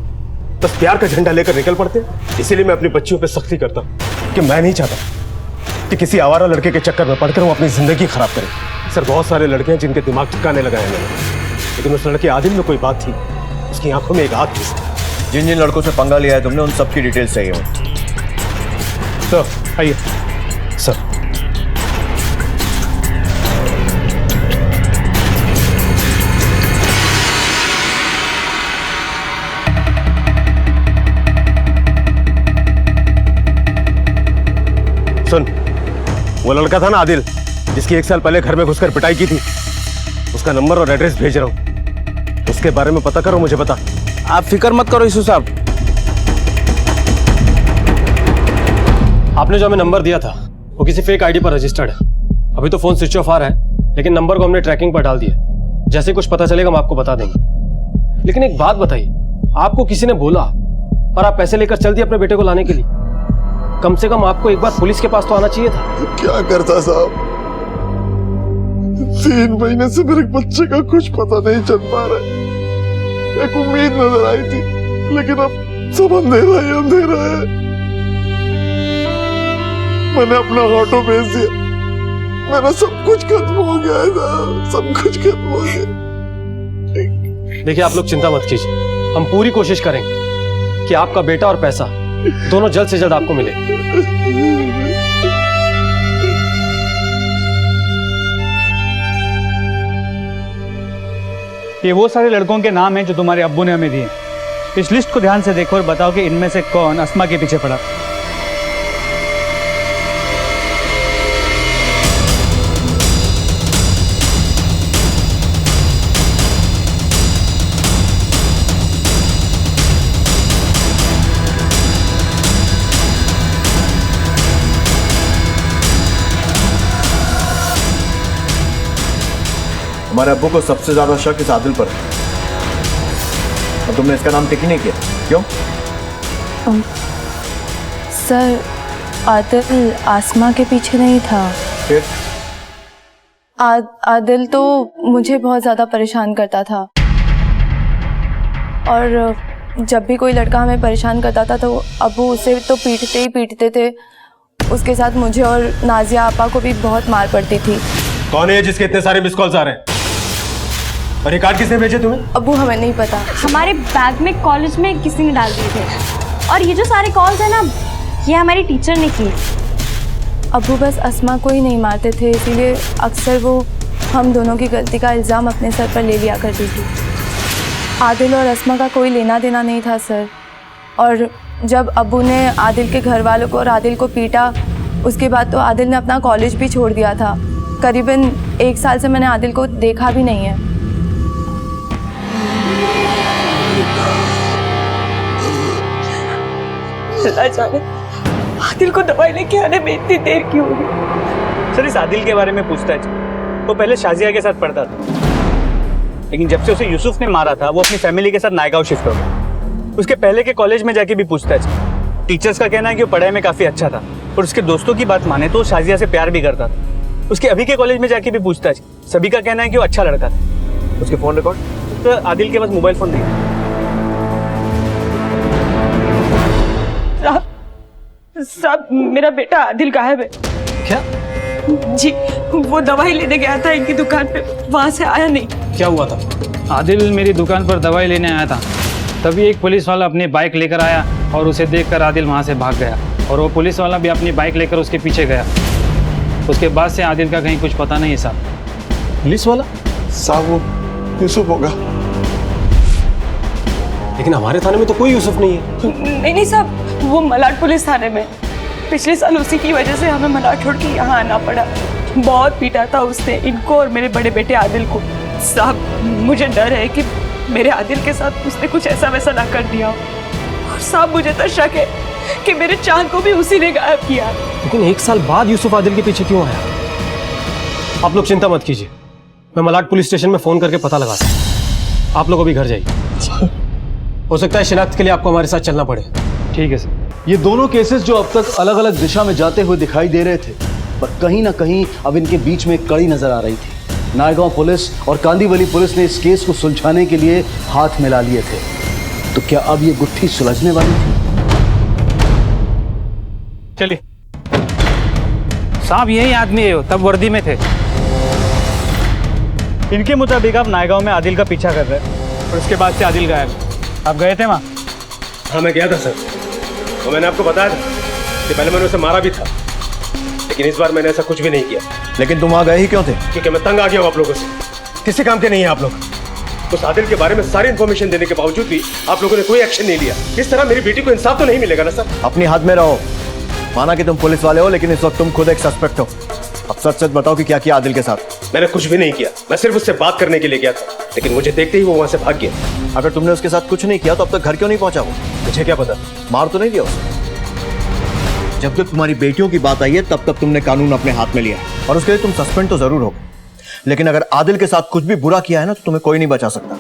बस प्यार का झंडा लेकर निकल पड़ते हैं। इसीलिए मैं अपनी बच्चियों पे सख्ती करता हूं कि मैं नहीं चाहता कि किसी आवारा लड़के के चक्कर में पड़कर वो अपनी जिंदगी खराब करे। सर बहुत सारे लड़के हैं जिनके दिमाग ठिकाने लगाए मैंने, लेकिन उस लड़के आदिल में कोई बात थी, उसकी आंखों में एक आग थी। जिन जिन लड़कों से पंगा लिया है तुमने उन सबकी डिटेल्स चाहिए मुझे। सर आइए सर। सुन वो लड़का था ना आदिल, जिसकी 1 साल पहले घर में घुसकर पिटाई की थी, उसका नंबर और एड्रेस भेज रहा हूँ। उसके बारे में पता करो, मुझे बता। आप फिक्र मत करो यूसुफ साहब। आपने जो हमें नंबर दिया था वो किसी फेक आईडी पर रजिस्टर्ड है। अभी तो फोन स्विच ऑफ आ रहा है, लेकिन नंबर को हमने ट्रैकिंग पर डाल दिया। जैसे कुछ पता चलेगा हम आपको बता देंगे। लेकिन एक बात बताइए, आपको किसी ने बोला और आप पैसे लेकर चल दिए अपने बेटे को लाने के लिए? कम से कम आपको एक बार पुलिस के पास तो आना चाहिए था। क्या करता साहब, 3 महीने से मेरे बच्चे का कुछ पता नहीं चल पा रहा है। एक उम्मीद नजर आई थी, लेकिन अब सब अंधेरा ही अंधेरा है। मैंने अपना ऑटो बेच दिया, मेरा सब कुछ खत्म हो गया है साहब, सब कुछ खत्म हो गया। देखिए आप लोग चिंता मत कीजिए, हम पूरी कोशिश करेंगे कि आपका बेटा और पैसा दोनों जल्द से जल्द आपको मिले। ये वो सारे लड़कों के नाम हैं जो तुम्हारे अब्बू ने हमें दिए। इस लिस्ट को ध्यान से देखो और बताओ कि इनमें से कौन अस्मा के पीछे पड़ा। हमारे अब्बू को सबसे ज्यादा शक इस आदिल पर है, और तुमने इसका नाम टिक ही नहीं किया, क्यों? सर, आदिल आसमा के पीछे नहीं था। फिर? आदिल तो मुझे बहुत ज़्यादा परेशान करता था, और जब भी कोई लड़का हमें परेशान करता था तो अब्बू उसे तो पीटते ही पीटते थे। उसके साथ मुझे और नाजिया आपा को भी बहुत मार पड़ती थी। कौन है जिसके इतने सारे मिस कॉल्स आ रहे हैं? और ये कार्ड किसने भेजे तुम्हें? अब्बू हमें नहीं पता, हमारे बैग में कॉलेज में किसी ने डाल दिए थे। और ये जो सारे कॉल्स है ना, ये हमारी टीचर ने किए। अब्बू बस अस्मा को ही नहीं मारते थे, इसीलिए अक्सर वो हम दोनों की गलती का इल्ज़ाम अपने सर पर ले लिया करती थी। आदिल और अस्मा का कोई लेना देना नहीं था सर। और जब अब्बू ने आदिल के घर वालों को और आदिल को पीटा, उसके बाद तो आदिल ने अपना कॉलेज भी छोड़ दिया था। करीबन 1 साल से मैंने आदिल को देखा भी नहीं है। जाने आदिल को दवाई लेके आने में इतनी देर क्यों हुई? सर, इस आदिल के बारे में पूछताछ, वो पहले शाजिया के साथ पढ़ता था, लेकिन जब से उसे यूसुफ ने मारा था वो अपनी फैमिली के साथ नायगांव शिफ्ट हो गया। उसके पहले के कॉलेज में जाके भी पूछताछ, टीचर्स का कहना है कि वो पढ़ाई में काफी अच्छा था, और उसके दोस्तों की बात माने तो वो शाजिया से प्यार भी करता था। उसके अभी के कॉलेज में जाके भी पूछताछ, सभी का कहना है कि वो अच्छा लड़का था। उसके फोन रिकॉर्ड? तो आदिल के पास मोबाइल फोन नहीं। साहब, मेरा बेटा आदिल गायब है। क्या? जी, वो दवाई लेने गया था इनकी दुकान पे, वहाँ से आया नहीं। क्या हुआ था? आदिल मेरी दुकान पर दवाई लेने आया था, तभी एक पुलिस वाला अपनी बाइक लेकर आया और उसे देखकर आदिल वहाँ से भाग गया, और वो पुलिस वाला भी अपनी बाइक लेकर उसके पीछे गया। उसके बाद से आदिल का कहीं कुछ पता नहीं है साहब। पुलिस वाला? साहब वो यूसुफ होगा। लेकिन हमारे थाने में तो कोई यूसुफ नहीं है। नहीं साहब, वो मलाड पुलिस थाने में। पिछले साल उसी की वजह से हमें मलाड छोड़ के यहाँ आना पड़ा। बहुत पीटा था उसने इनको और मेरे बड़े बेटे आदिल को। साहब, मुझे डर है कि मेरे आदिल के साथ उसने कुछ ऐसा वैसा ना कर दिया। और साहब, मुझे तो शक है कि मेरे चांद को भी उसी ने गायब किया। लेकिन 1 साल बाद यूसुफ आदिल के पीछे क्यों आया? आप लोग चिंता मत कीजिए, मैं मलाड पुलिस स्टेशन में फोन करके पता लगाता हूं। आप लोग अभी घर जाइए, हो सकता है शिनाख्त के लिए आपको हमारे साथ चलना पड़े। ठीक है सर। ये दोनों केसेस जो अब तक अलग अलग दिशा में जाते हुए दिखाई दे रहे थे, पर कहीं ना कहीं अब इनके बीच में एक कड़ी नजर आ रही थी। नायगांव पुलिस और कांदीवली पुलिस ने इस केस को सुलझाने के लिए हाथ मिला लिए थे। तो क्या अब ये गुत्थी सुलझने वाली थी? चलिए साहब, यही आदमी है, तब वर्दी में थे। इनके मुताबिक आप नायगांव में आदिल का पीछा कर रहे हैं और उसके बाद से आदिल गायब। आप गए थे वहाँ? हाँ, मैं गया था सर। तो मैंने आपको बताया था कि पहले मैंने उसे मारा भी था, लेकिन इस बार मैंने ऐसा कुछ भी नहीं किया। लेकिन तुम वहां गए ही क्यों थे? क्योंकि मैं तंग आ गया हूँ आप लोगों से। किसी काम के नहीं है आप लोग। उस आदिल के बारे में सारी इन्फॉर्मेशन देने के बावजूद भी आप लोगों ने कोई एक्शन नहीं लिया। इस तरह मेरी बेटी को इंसाफ तो नहीं मिलेगा ना सर। अपनी हाथ में रहो। माना कि तुम पुलिस वाले हो, लेकिन इस वक्त तुम खुद एक सस्पेक्ट हो। अब सच सच बताओ कि क्या किया आदिल के साथ। मैंने कुछ भी नहीं किया, मैं सिर्फ उससे बात करने के लिए गया था, लेकिन मुझे देखते ही वो वहां से भाग गया। अगर तुमने उसके साथ कुछ नहीं किया तो अब तक घर क्यों नहीं पहुंचा वो? मुझे क्या पता, मार तो नहीं दिया उसे? जब तक तुम्हारी बेटियों की बात आई है तब तक तुमने कानून अपने हाथ में लिया है और उसके लिए तुम सस्पेंड तो जरूर हो, लेकिन अगर आदिल के साथ कुछ भी बुरा किया है ना तो तुम्हें कोई नहीं बचा सकता।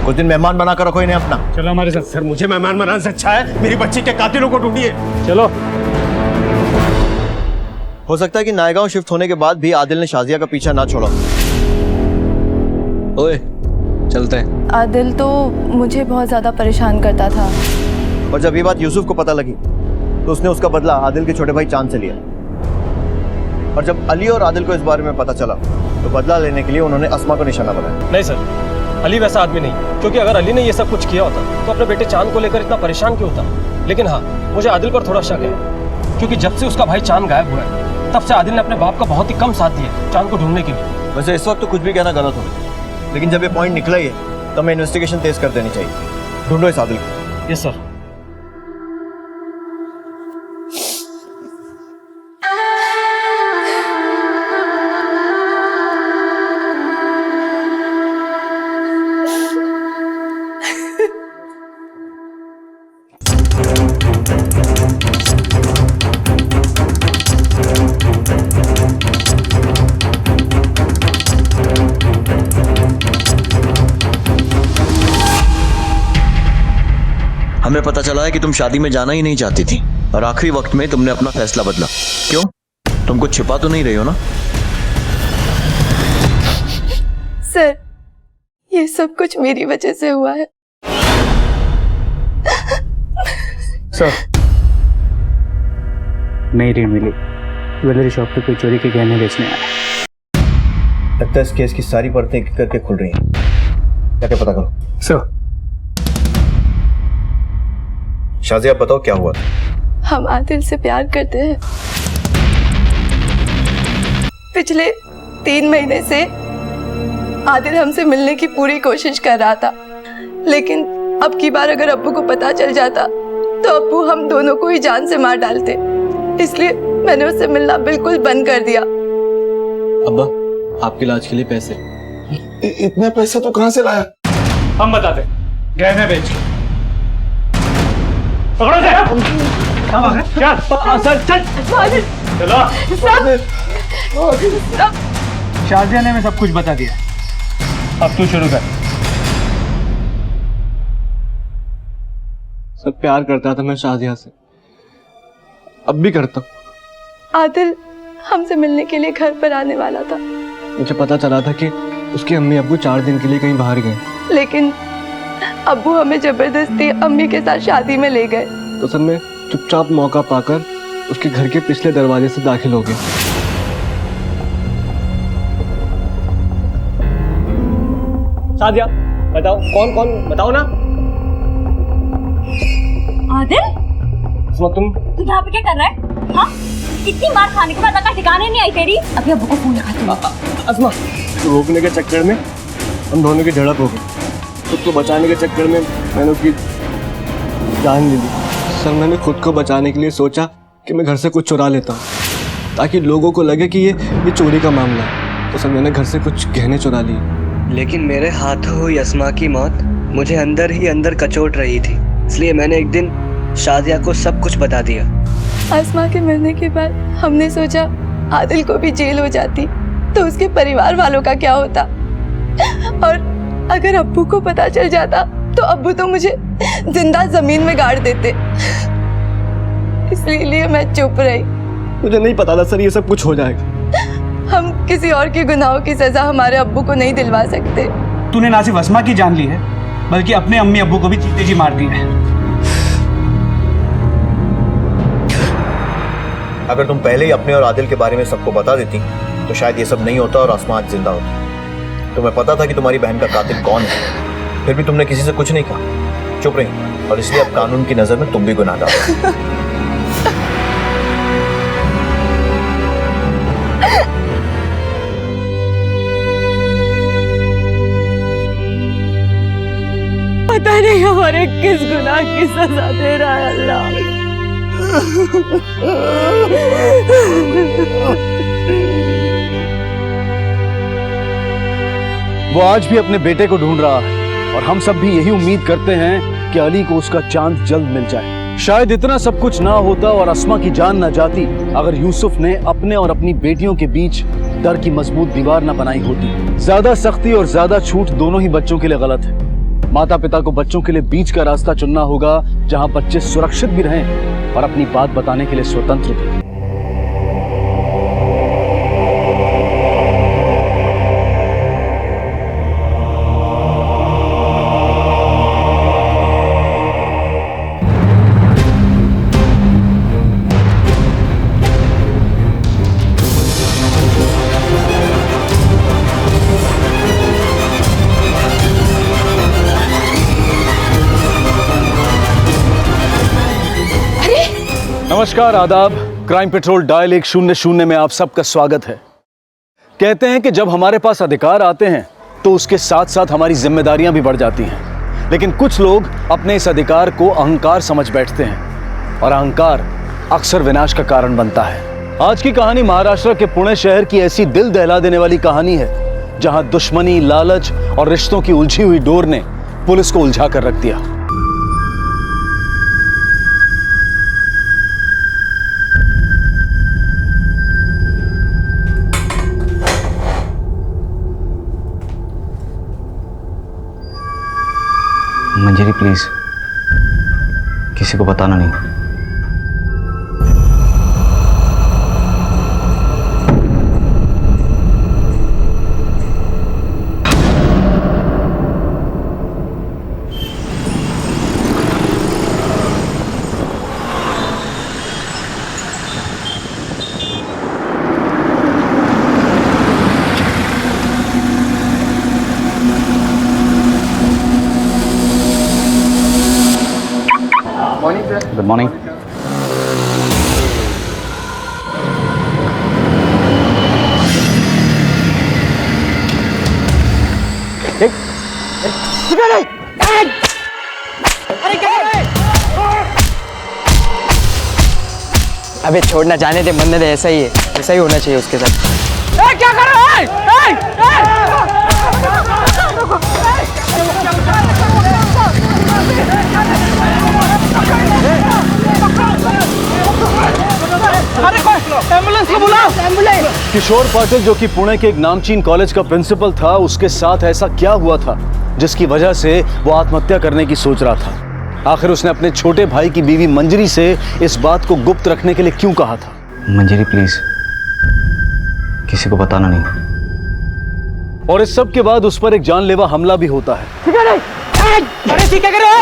कुछ दिन मेहमान बनाकर रखो इन्हें अपना। चलो हमारे साथ। सर मुझे मेहमान बनाने से अच्छा है मेरी बच्ची के कातिलों को ढूंढिए। चलो। हो सकता है कि नायगांव शिफ्ट होने के बाद भी आदिल ने शाजिया का पीछा ना छोड़ा। ओए चलते हैं। आदिल तो मुझे बहुत ज्यादा परेशान करता था और जब ये बात यूसुफ को पता लगी तो उसने उसका बदला आदिल के छोटे भाई चांद से लिया। और जब अली और आदिल को इस बारे में पता चला तो बदला लेने के लिए उन्होंने अस्मा को निशाना बनाया। नहीं सर, अली वैसा आदमी नहीं, क्योंकि अगर अली ने ये सब कुछ किया होता तो अपने बेटे चांद को लेकर इतना परेशान क्यों होता। लेकिन हाँ, मुझे आदिल पर थोड़ा शक है, क्योंकि जब से उसका भाई चांद गायब हुआ है तब से आदिल ने अपने बाप का बहुत ही कम साथ दिया चांद को ढूंढने के लिए। वैसे इस वक्त तो कुछ भी कहना गलत होगा, लेकिन जब ये पॉइंट निकला ही है तो हमें इन्वेस्टिगेशन तेज कर देनी चाहिए। ढूंढो इस आदिल को। Yes sir. हमें पता चला है कि तुम शादी में जाना ही नहीं चाहती थी और आखिरी वक्त में तुमने अपना फैसला बदला। क्यों? तुम कुछ छिपा तो नहीं रही हो ना? सर, ये सब कुछ मेरी वजह से हुआ है। सर, नई रीढ़ मिली, ज्वेलरी शॉप पे कोई चोरी के गहने बेचने आया। लगता है इस केस की सारी परतें एक करके खुल रही हैं। जाके पता करो। सर। शाजिया, आप बताओ क्या हुआ? हम आदिल से प्यार करते हैं। पिछले 3 महीने से आदिल हमसे मिलने की पूरी कोशिश कर रहा था, लेकिन अब की बार अगर अब्बू को पता चल जाता तो अब्बू हम दोनों को ही जान से मार डालते। इसलिए मैंने उससे मिलना बिल्कुल बंद कर दिया। अब्बा, आपके इलाज के लिए पैसे। इतने पैसे तो कहाँ से लाया? हम बताते, गहने बेच के। पकड़ो से। चल चल चलो। शाजिया ने मैं सब कुछ बता दिया, अब तू शुरू कर। सब प्यार करता था मैं शाजिया से, अब भी करता हूँ। आदिल हमसे मिलने के लिए घर पर आने वाला था। मुझे पता चला था कि उसके अम्मी अब्बू 4 दिन के लिए कहीं बाहर गए, लेकिन अब्बू हमें जबरदस्ती अम्मी के साथ शादी में ले गए। तो सब में चुपचाप मौका पाकर उसके घर के पिछले दरवाजे से दाखिल हो गए। शादिया, बताओ कौन कौन, बताओ ना। आदिल, तुम यहाँ पे क्या कर रहा है? हाँ? इतनी मार खाने के बाद अगर ठिकाने नहीं आई तेरी। अभी अब्बू को फोन लगाती हूँ। अस्मा, रोकने के चक्कर में हम दोनों की झड़प हो गई। खुद को बचाने के चक्कर में मैंने उसकी जान ले ली। सर, मैंने खुद को बचाने के लिए सोचा कि मैं घर से कुछ चुरा लेता हूँ ताकि लोगों को लगे कि ये चोरी का मामला है। तो सर, मैंने घर से कुछ गहने चुरा लिए। लेकिन मेरे हाथों हुई अस्मा की मौत मुझे अंदर ही अंदर कचोट रही थी, इसलिए मैंने एक दिन शादिया को सब कुछ बता दिया। अस्मा के मरने के बाद हमने सोचा आदिल को भी जेल हो जाती तो उसके परिवार वालों का क्या होता, और अगर अब्बू को पता चल जाता तो अब्बू तो मुझे जिंदा जमीन में गाड़ देते। इसलिए मैं चुप रही। मुझे नहीं पता था सर ये सब कुछ हो जाएगा। हम किसी और के गुनाहों की सजा हमारे अब्बू को नहीं दिलवा सकते। तूने ना सिर्फ अस्मा की जान ली है, बल्कि अपने अम्मी अब्बू को भी जीते जी मार दिया है। अगर तुम पहले ही अपने और आदिल के बारे में सबको बता देती तो शायद ये सब नहीं होता और आसमा आज जिंदा होती। तुम्हें पता था कि तुम्हारी बहन का कातिल कौन है, फिर भी तुमने किसी से कुछ नहीं कहा, चुप रही, और इसलिए अब कानून की नजर में तुम भी गुनाहगार हो। पता नहीं हमारे किस गुनाह की सजा दे रहा है अल्लाह। वो आज भी अपने बेटे को ढूंढ रहा है और हम सब भी यही उम्मीद करते हैं कि अली को उसका चांद जल्द मिल जाए। शायद इतना सब कुछ ना होता और अस्मा की जान ना जाती अगर यूसुफ ने अपने और अपनी बेटियों के बीच डर की मजबूत दीवार ना बनाई होती। ज्यादा सख्ती और ज्यादा छूट दोनों ही बच्चों के लिए गलत है। माता पिता को बच्चों के लिए बीच का रास्ता चुनना होगा जहां बच्चे सुरक्षित भी रहें और अपनी बात बताने के लिए स्वतंत्र भी। नमस्कार, आदाब। क्राइम पेट्रोल डायल 100 में आप सबका स्वागत है। कहते हैं कि जब हमारे पास अधिकार आते हैं तो उसके साथ साथ हमारी जिम्मेदारियां भी बढ़ जाती हैं। लेकिन कुछ लोग अपने इस अधिकार को अहंकार समझ बैठते हैं और अहंकार अक्सर विनाश का कारण बनता है। आज की कहानी महाराष्ट्र के पुणे शहर की ऐसी दिल दहला देने वाली कहानी है जहां दुश्मनी, लालच और रिश्तों की उलझी हुई डोर ने पुलिस को उलझा कर रख दिया। मंजरी प्लीज, किसी को बताना नहीं। Good morning. अबे छोड़ना, जाने दे, मन्नत है, ऐसा ही है, ऐसा ही होना चाहिए उसके साथ। क्या कर रहा है? अरे कोई एम्बुलेंस को बुलाओ। एम्बुलेंस। किशोर पाटिल, जो कि पुणे के एक नामचीन कॉलेज का प्रिंसिपल था, उसके साथ ऐसा क्या हुआ था जिसकी वजह से वो आत्महत्या करने की सोच रहा था? आखिर उसने अपने छोटे भाई की बीवी मंजरी से इस बात को गुप्त रखने के लिए क्यों कहा था? मंजरी प्लीज, किसी को बताना नहीं। और इस सब के बाद उस पर एक जानलेवा हमला भी होता है। अरे क्या कर रहे हो?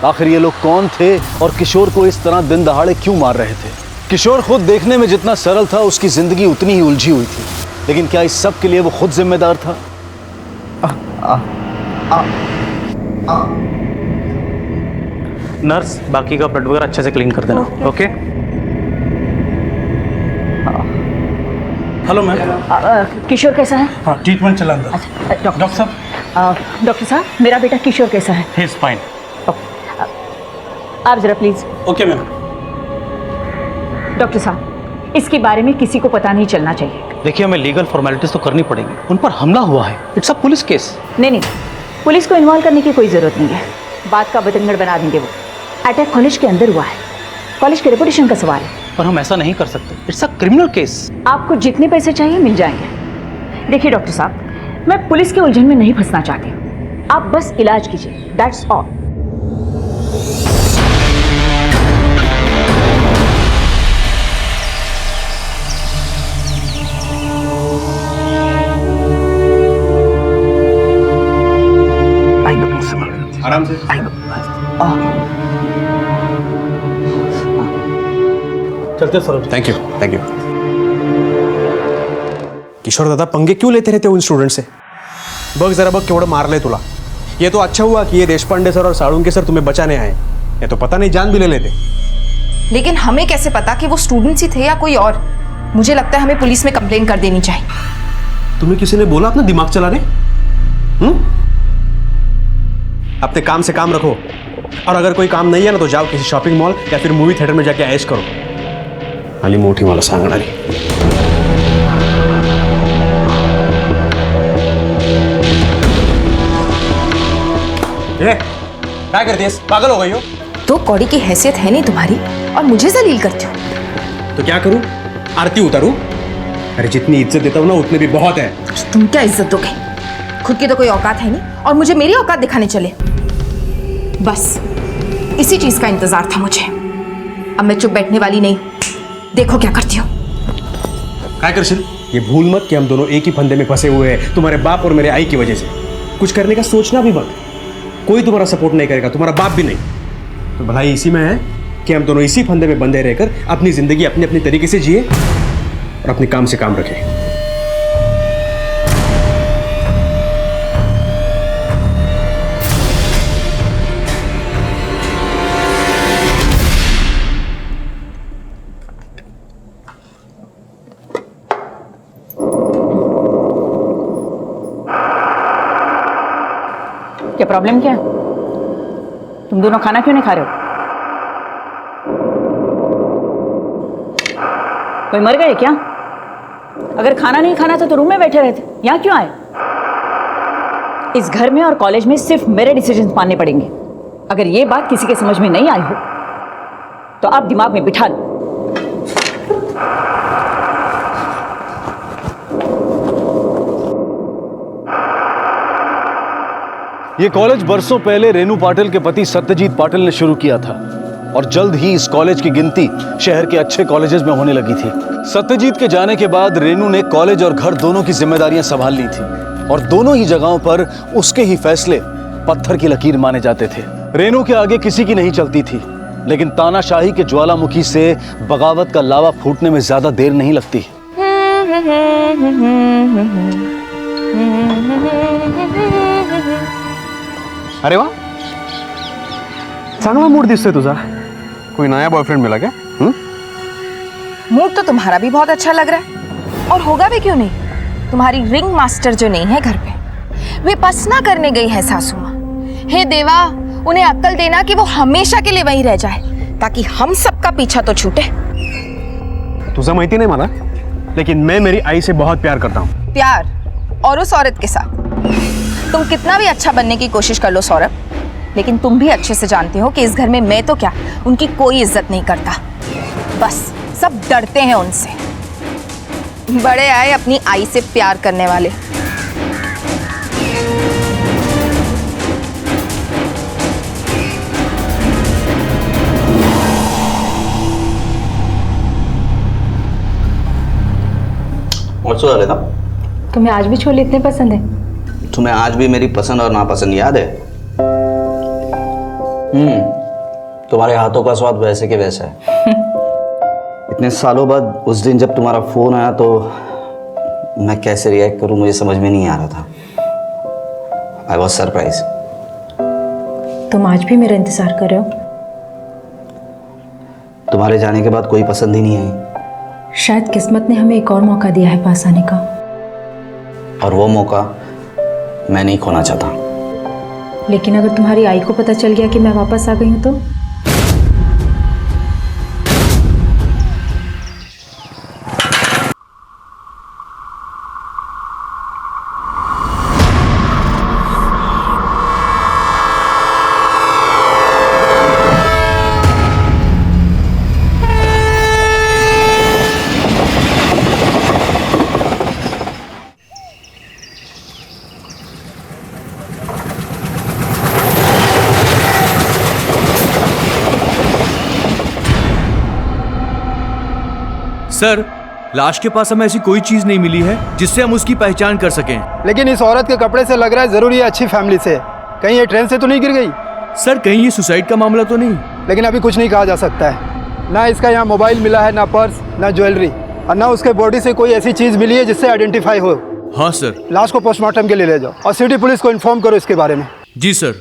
आखिर ये लोग कौन थे और किशोर को इस तरह दिन दहाड़े क्यों मार रहे थे? किशोर खुद देखने में जितना सरल था, उसकी जिंदगी उतनी ही उलझी हुई थी। लेकिन क्या इस सब के लिए वो खुद जिम्मेदार था? नर्स, बाकी का ब्लड वगैरह अच्छे से क्लीन कर देना। ओके। Hello ma'am. किशोर कैसा है? हाँ, ट्रीटमेंट चला अंदर। डॉक्टर साहब, डॉक्टर साहब, मेरा बेटा किशोर कैसा है? He is fine. आप जरा प्लीज। Okay ma'am. डॉक्टर साहब, इसके बारे में किसी को पता नहीं चलना चाहिए। देखिए, हमें लीगल फॉर्मेलिटीज तो करनी पड़ेगी। उन पर हमला हुआ है, इट्स अ पुलिस केस। नहीं, पुलिस को इन्वॉल्व करने की कोई जरूरत नहीं है। बात का बतंगड़ बना देंगे वो। अटैक कॉलेज के अंदर हुआ है, कॉलेज के रेपुटेशन का सवाल है। पर हम ऐसा नहीं कर सकते, इट्स अ क्रिमिनल केस। आपको जितने पैसे चाहिए मिल जाएंगे। देखिए डॉक्टर साहब, मैं पुलिस के उलझन में नहीं फंसना चाहती हूँ। आप बस इलाज कीजिए, दैट्स ऑल। आराम से। चलते sir. Thank you, thank you. Kishore दादा, पंगे क्यों लेते रहते हो उन स्टूडेंट से? बघ जरा बघ केवढं मारलंय तुला। ये तो अच्छा हुआ कि ये देशपांडे सर और साळुंके सर तुम्हें बचाने आए। ये तो पता नहीं जान भी ले लेते। लेकिन हमें कैसे पता कि वो स्टूडेंट्स ही थे या कोई और? मुझे लगता है हमें पुलिस में कंप्लेन कर देनी चाहिए। तुम्हें किसी ने बोला अपना दिमाग चलाने? अपने काम से काम रखो, और अगर कोई काम नहीं है ना तो जाओ किसी शॉपिंग मॉल या फिर मूवी थिएटर में जाके ऐश करो। आली मोठी मला सांगणारी। क्या करती है? पागल हो गई हो? तो कौड़ी की हैसियत है नहीं तुम्हारी और मुझे जलील करते हो। तो क्या करूं? आरती उतारूं? अरे जितनी इज्जत देता हूं ना उतने भी बहुत है। तुम क्या इज्जत दोगे? खुद की तो कोई औकात है नहीं और मुझे मेरी औकात दिखाने चले। बस इसी चीज का इंतजार था मुझे। अब मैं चुप बैठने वाली नहीं, देखो क्या करती हूँ। क्या करशील? ये भूल मत कि हम दोनों एक ही फंदे में फंसे हुए हैं, तुम्हारे बाप और मेरे आई की वजह से। कुछ करने का सोचना भी मत। कोई तुम्हारा सपोर्ट नहीं करेगा, तुम्हारा बाप भी नहीं। तो भलाई इसी में है कि हम दोनों इसी फंदे में बंधे रहकर अपनी जिंदगी अपने अपने तरीके से जिए और अपने काम से काम रखें। क्या प्रॉब्लम क्या है? तुम दोनों खाना क्यों नहीं खा रहे हो? कोई मर गए क्या? अगर खाना नहीं खाना था तो रूम में बैठे रहते, यहाँ क्यों आए? इस घर में और कॉलेज में सिर्फ मेरे डिसीजन मानने पड़ेंगे। अगर ये बात किसी के समझ में नहीं आई हो तो आप दिमाग में बिठा लो। ये कॉलेज बरसों पहले रेनू पाटिल के पति सत्यजीत पाटिल ने शुरू किया था और जल्द ही इस कॉलेज की गिनती शहर के अच्छे कॉलेजेस में होने लगी थी। सत्यजीत के जाने के बाद रेनू ने कॉलेज और घर दोनों की जिम्मेदारियां संभाल ली थी और दोनों ही जगहों पर उसके ही फैसले पत्थर की लकीर माने जाते थे। रेनू के आगे किसी की नहीं चलती थी, लेकिन तानाशाही के ज्वालामुखी से बगावत का लावा फूटने में ज्यादा देर नहीं लगती। अरे वाह, चांगला मूड दिसतोय तुझा। कोई नया बॉयफ्रेंड मिला क्या? मूड तो तुम्हारा भी बहुत अच्छा लग रहा है और होगा भी क्यों नहीं। तुम्हारी रिंग मास्टर जो नहीं है घर पे, वे पसना करने गई है सासू माँ। हे देवा, उन्हें अक्ल देना कि वो हमेशा के लिए वहीं रह जाए ताकि हम सबका पीछा तो छूटे। तुझा माहिती नहीं मला, लेकिन मैं मेरी आई से बहुत प्यार करता हूँ। प्यार? और उस औरत के साथ? तुम कितना भी अच्छा बनने की कोशिश कर लो सौरभ, लेकिन तुम भी अच्छे से जानते हो कि इस घर में मैं तो क्या, उनकी कोई इज्जत नहीं करता। बस सब डरते हैं उनसे। बड़े आए अपनी आई से प्यार करने वाले। मचुआ लेना। तुम्हें आज भी छोले इतने पसंद है? तुम्हें आज भी मेरी पसंद और नापसंद याद है? तुम्हारे हाथों का स्वाद वैसे के वैसा है। इतने सालों बाद उस दिन जब तुम्हारा फोन आया तो मैं कैसे रिएक्ट करूं मुझे समझ में नहीं आ रहा था। I was surprise. तुम आज भी मेरा इंतजार कर रहे हो? तुम्हारे जाने के बाद कोई पसंद ही नहीं आई। शायद किस्मत ने हमें एक और मौका दिया है पास आने का, और वो मौका मैं नहीं खोना चाहता। लेकिन अगर तुम्हारी आई को पता चल गया कि मैं वापस आ गई हूं तो? सर, लाश के पास हमें ऐसी कोई चीज नहीं मिली है जिससे हम उसकी पहचान कर सकें। लेकिन इस औरत के कपड़े से लग रहा है जरूर ये अच्छी फैमिली से। कहीं ये ट्रेन से तो नहीं गिर गई? सर, कहीं ये सुसाइड का मामला तो नहीं? लेकिन अभी कुछ नहीं कहा जा सकता है। ना इसका यहाँ मोबाइल मिला है, ना पर्स, ना ज्वेलरी, और ना उसके बॉडी से कोई ऐसी चीज मिली है जिससे आइडेंटिफाई हो। हाँ सर। लाश को पोस्टमार्टम के लिए ले जाओ और सिटी पुलिस को इन्फॉर्म करो इसके बारे में। जी सर।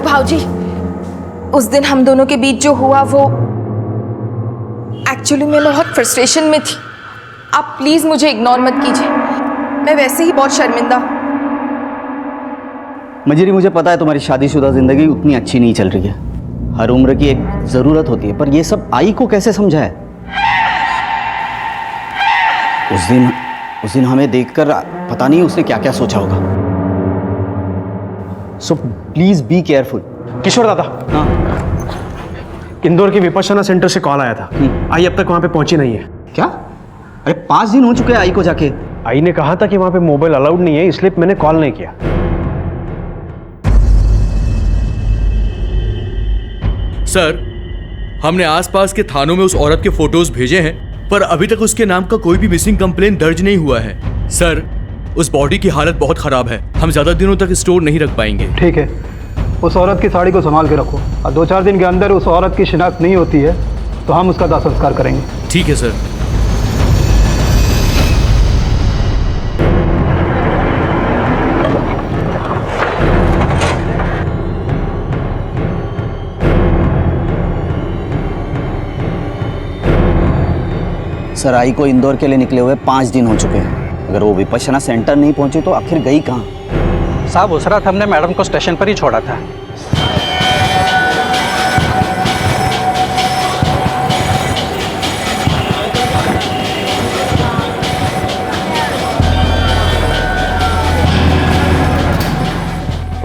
भाऊजी, उस दिन हम दोनों के बीच जो हुआ वो एक्चुअली मैं बहुत फ्रस्ट्रेशन में थी। आप प्लीज मुझे इग्नोर मत कीजिए, मैं वैसे ही बहुत शर्मिंदा हूँ। मंजरी, मुझे पता है तुम्हारी शादीशुदा जिंदगी उतनी अच्छी नहीं चल रही है। हर उम्र की एक जरूरत होती है, पर ये सब आई को कैसे समझाए? उस दिन हमें देखकर पता नहीं उसने क्या क्या सोचा होगा। So please be careful. Kishore दादा, हाँ, इंदौर के विपश्यना सेंटर से कॉल आया था। आई अब तक वहां पे पहुंची नहीं है। क्या? अरे 5 दिन हो चुके हैं आई को जाके। आई ने कहा था कि वहां पे मोबाइल अलाउड नहीं है, इसलिए मैंने कॉल नहीं किया। सर, हमने आसपास के थानों में उस औरत के फोटोज भेजे हैं, पर अभी तक उसके नाम का कोई भी मिसिंग कंप्लेंट दर्ज नहीं हुआ है। सर, उस बॉडी की हालत बहुत खराब है, हम ज्यादा दिनों तक स्टोर नहीं रख पाएंगे। ठीक है, उस औरत की साड़ी को संभाल के रखो और 2-4 दिन के अंदर उस औरत की शिनाख्त नहीं होती है तो हम उसका दाह संस्कार करेंगे। ठीक है सर। सर, आई को इंदौर के लिए निकले हुए 5 दिन हो चुके हैं। अगर वो विपश्यना सेंटर नहीं पहुंची तो आखिर गई कहाँ? साहब, उस रात हमने मैडम को स्टेशन पर ही छोड़ा था।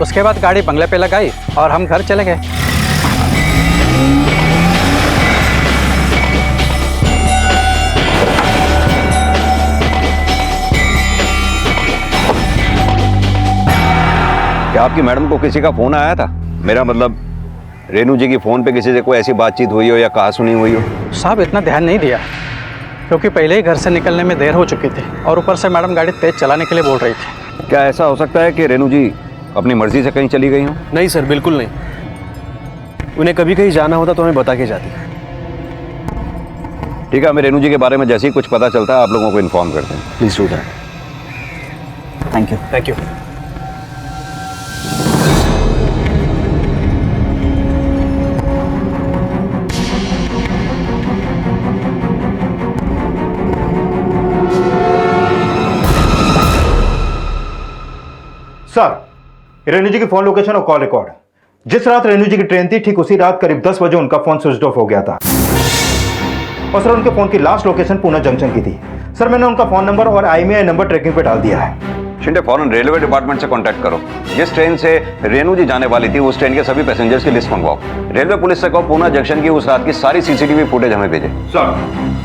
उसके बाद गाड़ी बंगले पे लगाई और हम घर चले गए। क्या आपकी मैडम को किसी का फोन आया था? मेरा मतलब रेनू जी की फोन पे किसी से कोई ऐसी बातचीत हुई हो या कहा सुनी हुई हो? साहब, इतना ध्यान नहीं दिया क्योंकि पहले ही घर से निकलने में देर हो चुकी थी और ऊपर से मैडम गाड़ी तेज चलाने के लिए बोल रही थी। क्या ऐसा हो सकता है कि रेनू जी अपनी मर्जी से कहीं चली गई हो? नहीं सर, बिल्कुल नहीं। उन्हें कभी कहीं जाना होता तो हमें बता के जाती। ठीक है, हमें रेनू जी के बारे में जैसे ही कुछ पता चलता है आप लोगों को इन्फॉर्म करते हैं। Please do that. Thank you. Thank you. Sir, Renu ji की फोन लोकेशन और कॉल रिकॉर्ड। जिस रात रेनू जी की ट्रेन थी, ठीक उसी रात करीब 10 बजे उनका फोन स्विच ऑफ हो गया था। और सर, उनके फोन की लास्ट लोकेशन पूना जंक्शन की थी। सर, मैंने उनका फोन नंबर और IMEI नंबर ट्रैकिंग पे डाल दिया है। शिंदे, फौरन रेलवे डिपार्टमेंट से कांटेक्ट करो। जिस ट्रेन से रेनू जी जाने वाली थी उस ट्रेन के सभी पैसेंजर्स की लिस्ट मंगवाओ। रेलवे पुलिस से कहो पूना जंक्शन की उस रात की सारी CCTV फुटेज हमें भेजे। सर।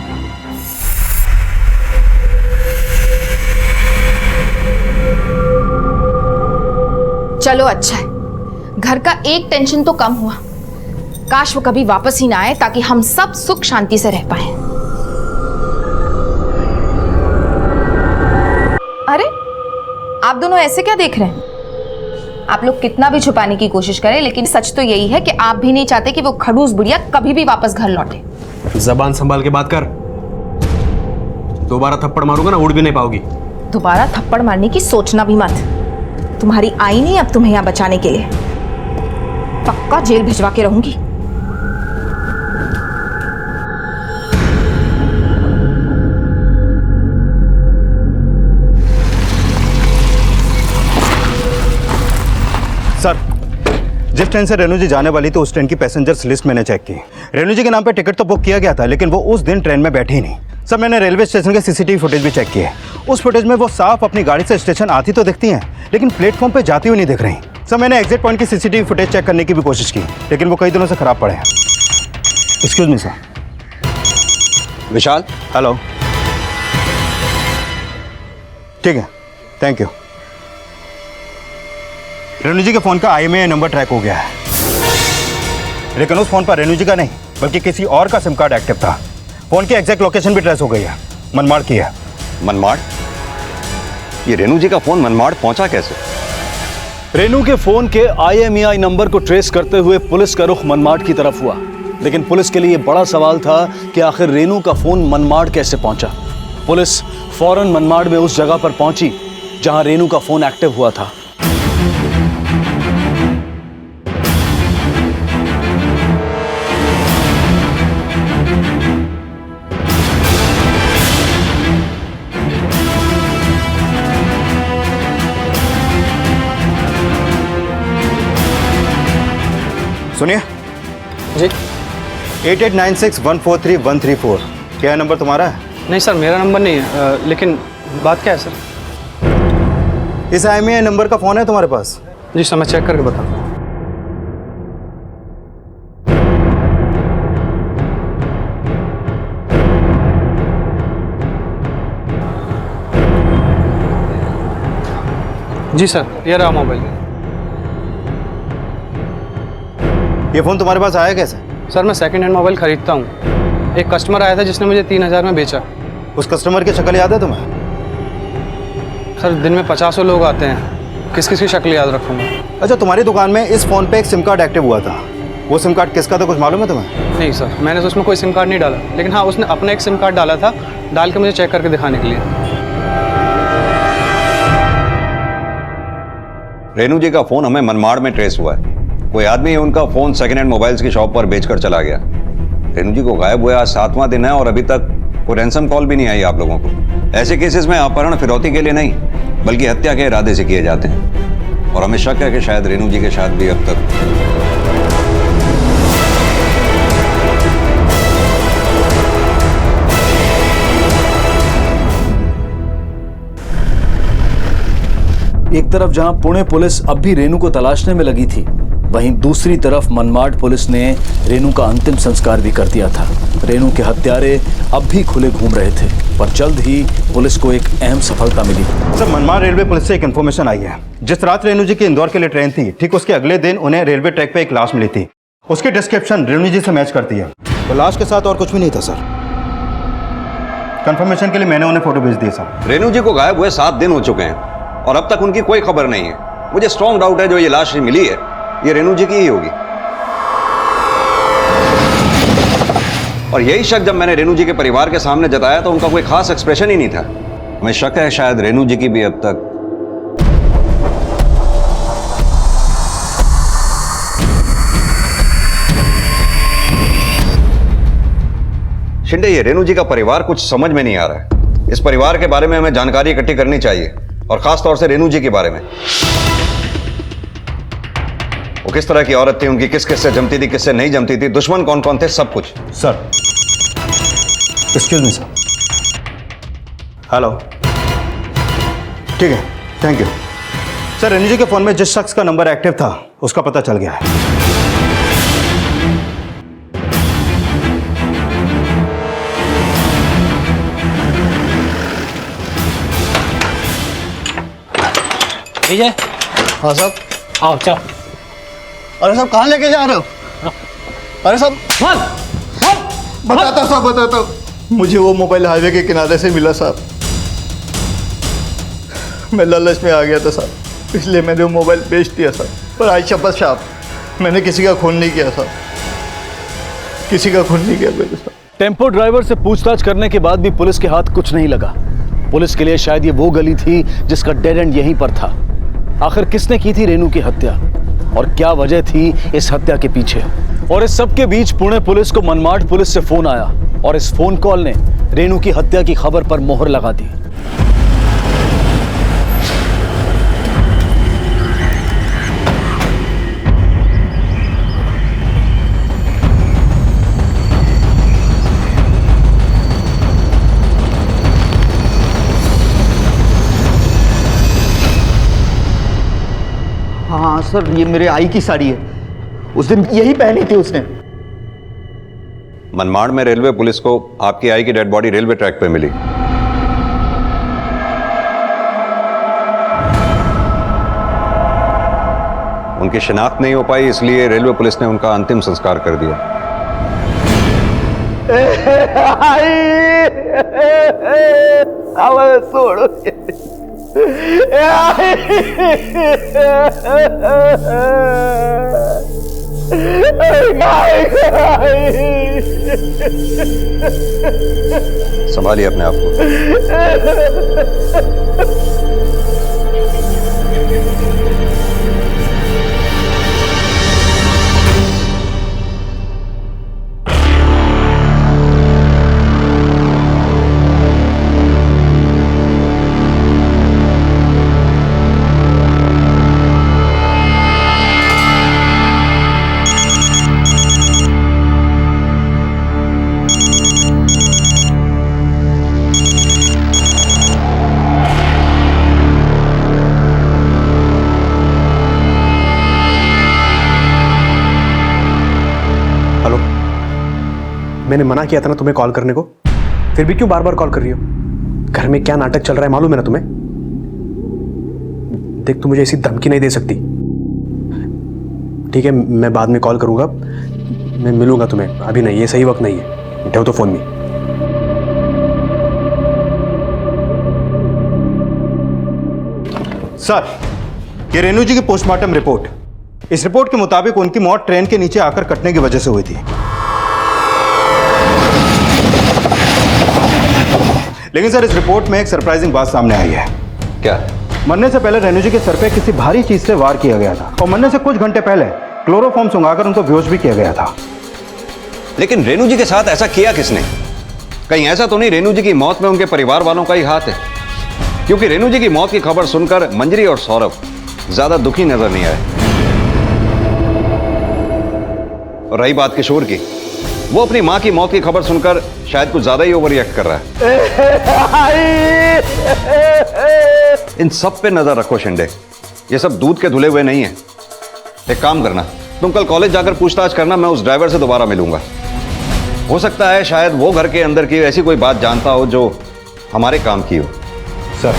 चलो अच्छा है, घर का एक टेंशन तो कम हुआ। काश वो कभी वापस ही ना आए ताकि हम सब सुख शांति से रह पाए। अरे, आप दोनों ऐसे क्या देख रहे हैं? आप लोग कितना भी छुपाने की कोशिश करें, लेकिन सच तो यही है कि आप भी नहीं चाहते कि वो खड़ूस बुढ़िया कभी भी वापस घर लौटे। जबान संभाल के बात कर। दोबारा थप्पड़ मारूंगा ना, उड़ भी नहीं पाओगी। दोबारा थप्पड़ मारने की सोचना भी मत। तुम्हारी आई नहीं अब तुम्हें यहां बचाने के लिए। पक्का जेल भिजवा के रहूंगी। सर, जिस ट्रेन से रेनू जी जाने वाली थी उस ट्रेन की पैसेंजर्स लिस्ट मैंने चेक की। रेनू जी के नाम पे टिकट तो बुक किया गया था, लेकिन वो उस दिन ट्रेन में बैठी ही नहीं। सर, मैंने रेलवे स्टेशन के CCTV फुटेज भी चेक किए। उस फुटेज में वो साफ अपनी गाड़ी से स्टेशन आती तो दिखती हैं, लेकिन प्लेटफॉर्म पे जाती हुई नहीं दिख रही। सर, मैंने एग्जिट पॉइंट की CCTV फुटेज चेक करने की भी कोशिश की, लेकिन वो कई दिनों से खराब पड़े हैं। Excuse me sir. Vishal, hello. ठीक है, थैंक यू। रेनू जी के फोन का IMEI नंबर ट्रैक हो गया है, लेकिन उस फोन पर रेनू जी का नहीं बल्कि किसी और का सिम कार्ड एक्टिव था। फोन की एग्जैक्ट लोकेशन भी ट्रेस हो गई है, मनमाड़ की है। मनमाड़? ये रेनू जी का फोन मनमाड़ पहुंचा कैसे? रेनू के फोन के IMEI नंबर को ट्रेस करते हुए पुलिस का रुख मनमाड़ की तरफ हुआ, लेकिन पुलिस के लिए बड़ा सवाल था कि आखिर रेनू का फोन मनमाड़ कैसे पहुंचा। पुलिस फौरन मनमाड़ में उस जगह पर पहुंची जहां रेनू का फोन एक्टिव हुआ था। सुनिए, जी 8896143134। क्या है नंबर तुम्हारा है? नहीं सर, मेरा नंबर नहीं है, लेकिन बात क्या है सर? इस IMEI नंबर का फ़ोन है तुम्हारे पास? जी सर, मैं चेक करके बताऊँ। जी सर, ये रहा मोबाइल। ये फ़ोन तुम्हारे पास आया कैसे? सर, मैं सेकंड हैंड मोबाइल खरीदता हूँ। एक कस्टमर आया था जिसने मुझे 3000 में बेचा। उस कस्टमर की शक्ल याद है तुम्हें? सर, दिन में 50 लोग आते हैं, किस किस की शक्ल याद रखूँगा? अच्छा, तुम्हारी दुकान में इस फ़ोन पे एक सिम कार्ड एक्टिव हुआ था। वो सिम कार्ड किसका था, कुछ मालूम है तुम्हें? नहीं सर, मैंने तो उसमें कोई सिम कार्ड नहीं डाला, लेकिन हाँ, उसने अपना एक सिम कार्ड डाला था, डाल के मुझे चेक करके दिखाने के लिए। रेनू जी का फोन हमें मनमाड़ में ट्रेस हुआ है। कोई आदमी उनका फोन सेकंड हैंड मोबाइल्स की शॉप पर बेचकर चला गया। रेनू जी को गायब हुए आज 7वां दिन है और अभी तक कोई रैंसम कॉल भी नहीं आई आप लोगों को। ऐसे केसेस में अपहरण फिरौती के लिए नहीं बल्कि हत्या के इरादे से किए जाते हैं और हमें शक है कि शायद रेनू जी के साथ भी अब तक एक तरफ जहां पुणे पुलिस अब भी रेनू को तलाशने में लगी थी, वहीं दूसरी तरफ मनमाड पुलिस ने रेनू का अंतिम संस्कार भी कर दिया था। रेनू के हत्यारे अब भी खुले घूम रहे थे, पर जल्द ही पुलिस को एक अहम सफलता मिली। सर, मनमाड रेलवे पुलिस से एक इन्फॉर्मेशन आई है। जिस रात रेनू जी की इंदौर के लिए ट्रेन थी, ठीक उसके अगले दिन उन्हें रेलवे ट्रैक पे एक लाश मिली थी। उसकी डिस्क्रिप्शन रेनू जी से मैच करती है। तो लाश के साथ और कुछ भी नहीं था सर। कंफर्मेशन के लिए मैंने उन्हें फोटो भेज दी सर। रेनू जी को गायब हुए 7 दिन हो चुके हैं और अब तक उनकी कोई खबर नहीं है। मुझे स्ट्रॉन्ग डाउट है जो ये लाश मिली है ये रेनू जी की ही होगी। और यही शक जब मैंने रेनू जी के परिवार के सामने जताया तो उनका कोई खास एक्सप्रेशन ही नहीं था। हमें शक है शायद रेनू जी की भी अब तक शिंदे, ये रेनू जी का परिवार कुछ समझ में नहीं आ रहा है। इस परिवार के बारे में हमें जानकारी इकट्ठी करनी चाहिए और खास तौर से रेनू जी के बारे में। वो किस तरह की औरत थी, उनकी किस किस से जमती थी, किससे नहीं जमती थी, दुश्मन कौन कौन थे, सब कुछ। Sir, excuse me sir. Hello, ठीक है, थैंक यू सर। रेनू जी के फोन में जिस शख्स का नंबर एक्टिव था उसका पता चल गया है। विजय। हाँ साहब। आओ चलो। अरे साहब, कहाँ लेके जा रहे हो? अरे साहब, बताता साहब, बताता हूँ। मुझे वो मोबाइल हाईवे के किनारे से मिला साहब। मैं लालच में आ गया था साहब, इसलिए मैंने वो मोबाइल बेच दिया साहब। पर आई शपथ साहब, मैंने किसी का खून नहीं किया साहब, किसी का खून नहीं किया मैंने साहब। टेम्पो ड्राइवर से पूछताछ करने के बाद भी पुलिस के हाथ कुछ नहीं लगा। पुलिस के लिए शायद ये वो गली थी जिसका डेड एंड यहीं पर था। आखिर किसने की थी रेनू की हत्या और क्या वजह थी इस हत्या के पीछे? और इस सब के बीच पुणे पुलिस को मनमाड पुलिस से फोन आया और इस फोन कॉल ने रेनू की हत्या की खबर पर मोहर लगा दी। हाँ सर, ये मेरे आई की साड़ी है, उस दिन यही पहनी थी उसने। मनमाड़ में रेलवे पुलिस को आपकी आई की डेड बॉडी रेलवे ट्रैक पे मिली। उनकी शिनाख्त नहीं हो पाई, इसलिए रेलवे पुलिस ने उनका अंतिम संस्कार कर दिया। छोड़ो। संभालिए अपने आप को। मैंने मना किया था ना तुम्हें कॉल करने को, फिर भी क्यों बार बार कॉल कर रही हो? घर में क्या नाटक चल रहा है मालूम है ना तुम्हें? देख, तू मुझे ऐसी धमकी नहीं दे सकती। ठीक है, मैं बाद में कॉल करूंगा, मैं मिलूंगा तुम्हें, अभी नहीं, ये सही वक्त नहीं है। उठाओ तो फोन में। सर, ये रेणु जी की पोस्टमार्टम रिपोर्ट, इस रिपोर्ट के मुताबिक उनकी मौत ट्रेन के नीचे आकर कटने की वजह से हुई थी। लेकिन सर, इस रिपोर्ट में एक सरप्राइजिंग बात सामने आई है। क्या? मरने से पहले रेणु जी के सर पे किसी भारी चीज से वार किया गया था और मरने से कुछ घंटे पहले क्लोरोफॉर्म सुंघाकर उनको बेहोश भी किया गया था। लेकिन रेणु जी के साथ ऐसा किया किसने? कहीं ऐसा तो नहीं रेणु जी की मौत में उनके परिवार वालों का ही हाथ है? क्योंकि रेणु जी की मौत की खबर सुनकर मंजरी और सौरभ ज्यादा दुखी नजर नहीं आए। और रही बात किशोर की, वो अपनी मां की मौत की खबर सुनकर शायद कुछ ज्यादा ही ओवर रिएक्ट कर रहा है। इन सब पे नजर रखो शिंदे, ये सब दूध के धुले हुए नहीं है। एक काम करना, तुम कल कॉलेज जाकर पूछताछ करना, मैं उस ड्राइवर से दोबारा मिलूंगा। हो सकता है शायद वो घर के अंदर की ऐसी कोई बात जानता हो जो हमारे काम की हो। सर,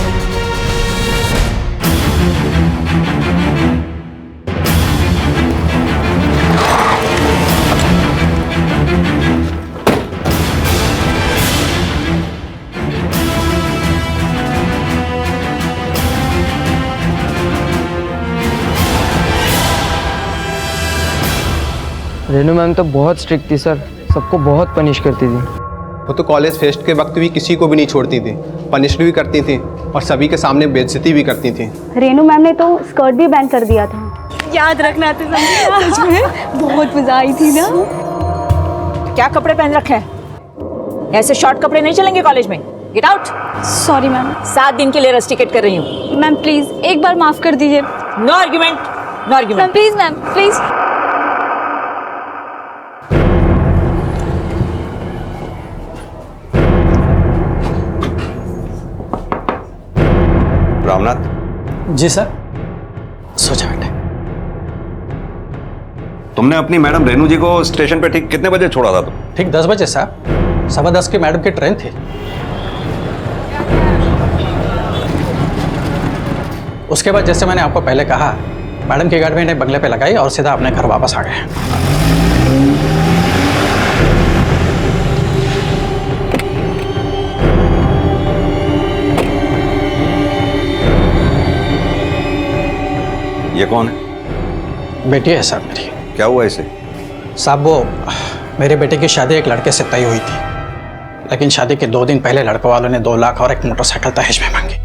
रेनू मैम तो बहुत स्ट्रिक्ट थी सर, सबको बहुत पनिश करती थी। वो तो कॉलेज फेस्ट के वक्त भी किसी को भी नहीं छोड़ती थी, पनिश भी करती थी और सभी के सामने बेइज्जती भी करती थी। रेनू मैम ने तो स्कर्ट भी बैन कर दिया था। याद रखना सच में बहुत मजा आई थी ना। क्या कपड़े पहन रखे हैं? ऐसे शॉर्ट कपड़े नहीं चलेंगे कॉलेज में। Get out. Sorry ma'am. 7 दिन के लिए रस्टिकेट कर रही हूँ। मैम प्लीज एक बार माफ कर दीजिए। No argument, no argument. Please ma'am, please. Ramnath ji sir. सोचा बेटे। तुमने अपनी मैडम रेणु जी को स्टेशन पे ठीक कितने बजे छोड़ा था तुम? ठीक 10 बजे साहब, 10:15 की मैडम की ट्रेन थी। उसके बाद जैसे मैंने आपको पहले कहा, मैडम की गाड़ी मैंने बंगले पे लगाई और सीधा अपने घर वापस आ गए। ये कौन है? बेटी है साहब मेरी। क्या हुआ इसे? साहब वो मेरे बेटे की शादी एक लड़के से तय हुई थी, लेकिन शादी के 2 दिन पहले लड़के वालों ने 2 लाख और एक मोटरसाइकिल दहेज में मांगी।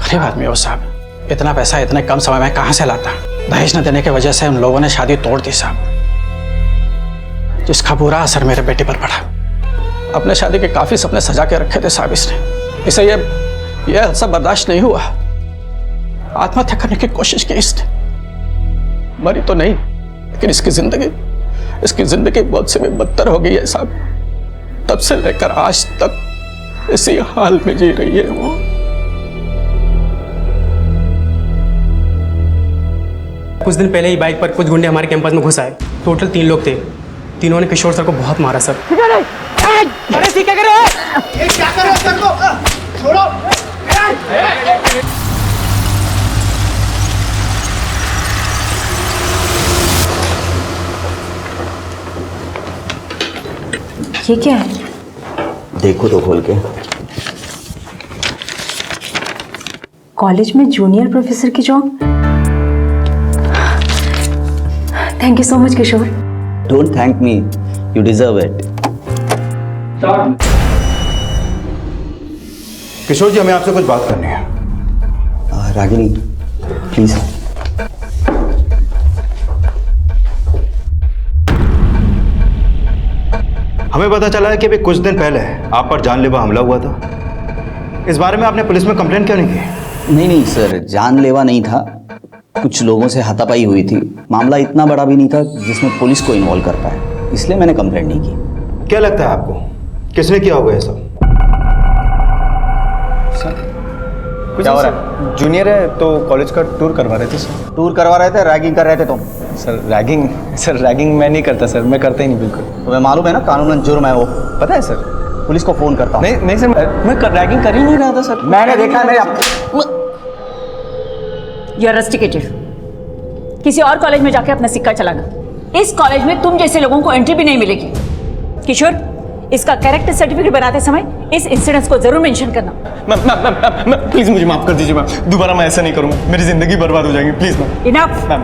गरीब आदमी हो साहब, इतना पैसा इतने कम समय में कहाँ से लाता? दहेज न देने की वजह से उन लोगों ने शादी तोड़ दी साहब, जिसका बुरा असर मेरे बेटे पर पड़ा। अपने शादी के काफी सपने सजा के रखे थे साहब इसने। इसे ये सब बर्दाश्त नहीं हुआ, आत्महत्या करने की कोशिश की इसने। मरी तो नहीं, लेकिन इसकी जिंदगी बहुत से में बदतर हो गई है साहब। तब से लेकर आज तक इसी हाल में जी रही है वो। कुछ दिन पहले ही बाइक पर कुछ गुंडे हमारे कैंपस में घुस आए। टोटल 3 लोग थे। तीनों ने किशोर सर को बहुत मारा सर। अरे ठीक है, ये क्या कर रहे हो सर को? छोड़ो। ये क्या है? देखो तो खोल के। कॉलेज में जूनियर प्रोफेसर की job. Thank you so much Kishore. Don't thank me, you deserve it. Kishore ji, हमें आपसे कुछ बात करनी है। रागिनी प्लीज। हमें पता चला है कि अभी कुछ दिन पहले आप पर जानलेवा हमला हुआ था। इस बारे में आपने पुलिस में कंप्लेंट क्यों नहीं की? नहीं सर, जानलेवा नहीं था, कुछ लोगों से हाथापाई हुई थी। मामला इतना बड़ा भी नहीं था जिसमें पुलिस को इन्वॉल्व कर पाए, इसलिए मैंने कंप्लेंट नहीं की। क्या लगता है आपको किसने किया होगा ये सब? क्या हो रहा है? जूनियर है तो कॉलेज का टूर करवा रहे थे सर। टूर करवा रहे थे, रैगिंग कर रहे थे तुम? सर रैगिंग मैं नहीं करता सर, मैं करता ही नहीं बिल्कुल। तुम्हें मालूम है ना कानूनन जुर्म है वो, पता है सर? पुलिस को फोन करता हूँ। नहीं सर, मैं रैगिंग कर ही नहीं रहा था सर। मैंने देखा है, यू आर रस्टिकेटेड। किसी और कॉलेज में जाके अपना सिक्का चलाना। इस कॉलेज में तुम जैसे लोगों को एंट्री भी नहीं मिलेगी। किशोर, इसका कैरेक्टर सर्टिफिकेट बनाते समय इस इंसिडेंस को जरूर मेंशन करना। मैम प्लीज मुझे माफ कर दीजिए मैम, दोबारा मैं ऐसा नहीं करूंगा, मेरी जिंदगी बर्बाद हो जाएगी, please ma'am. Enough. Ma'am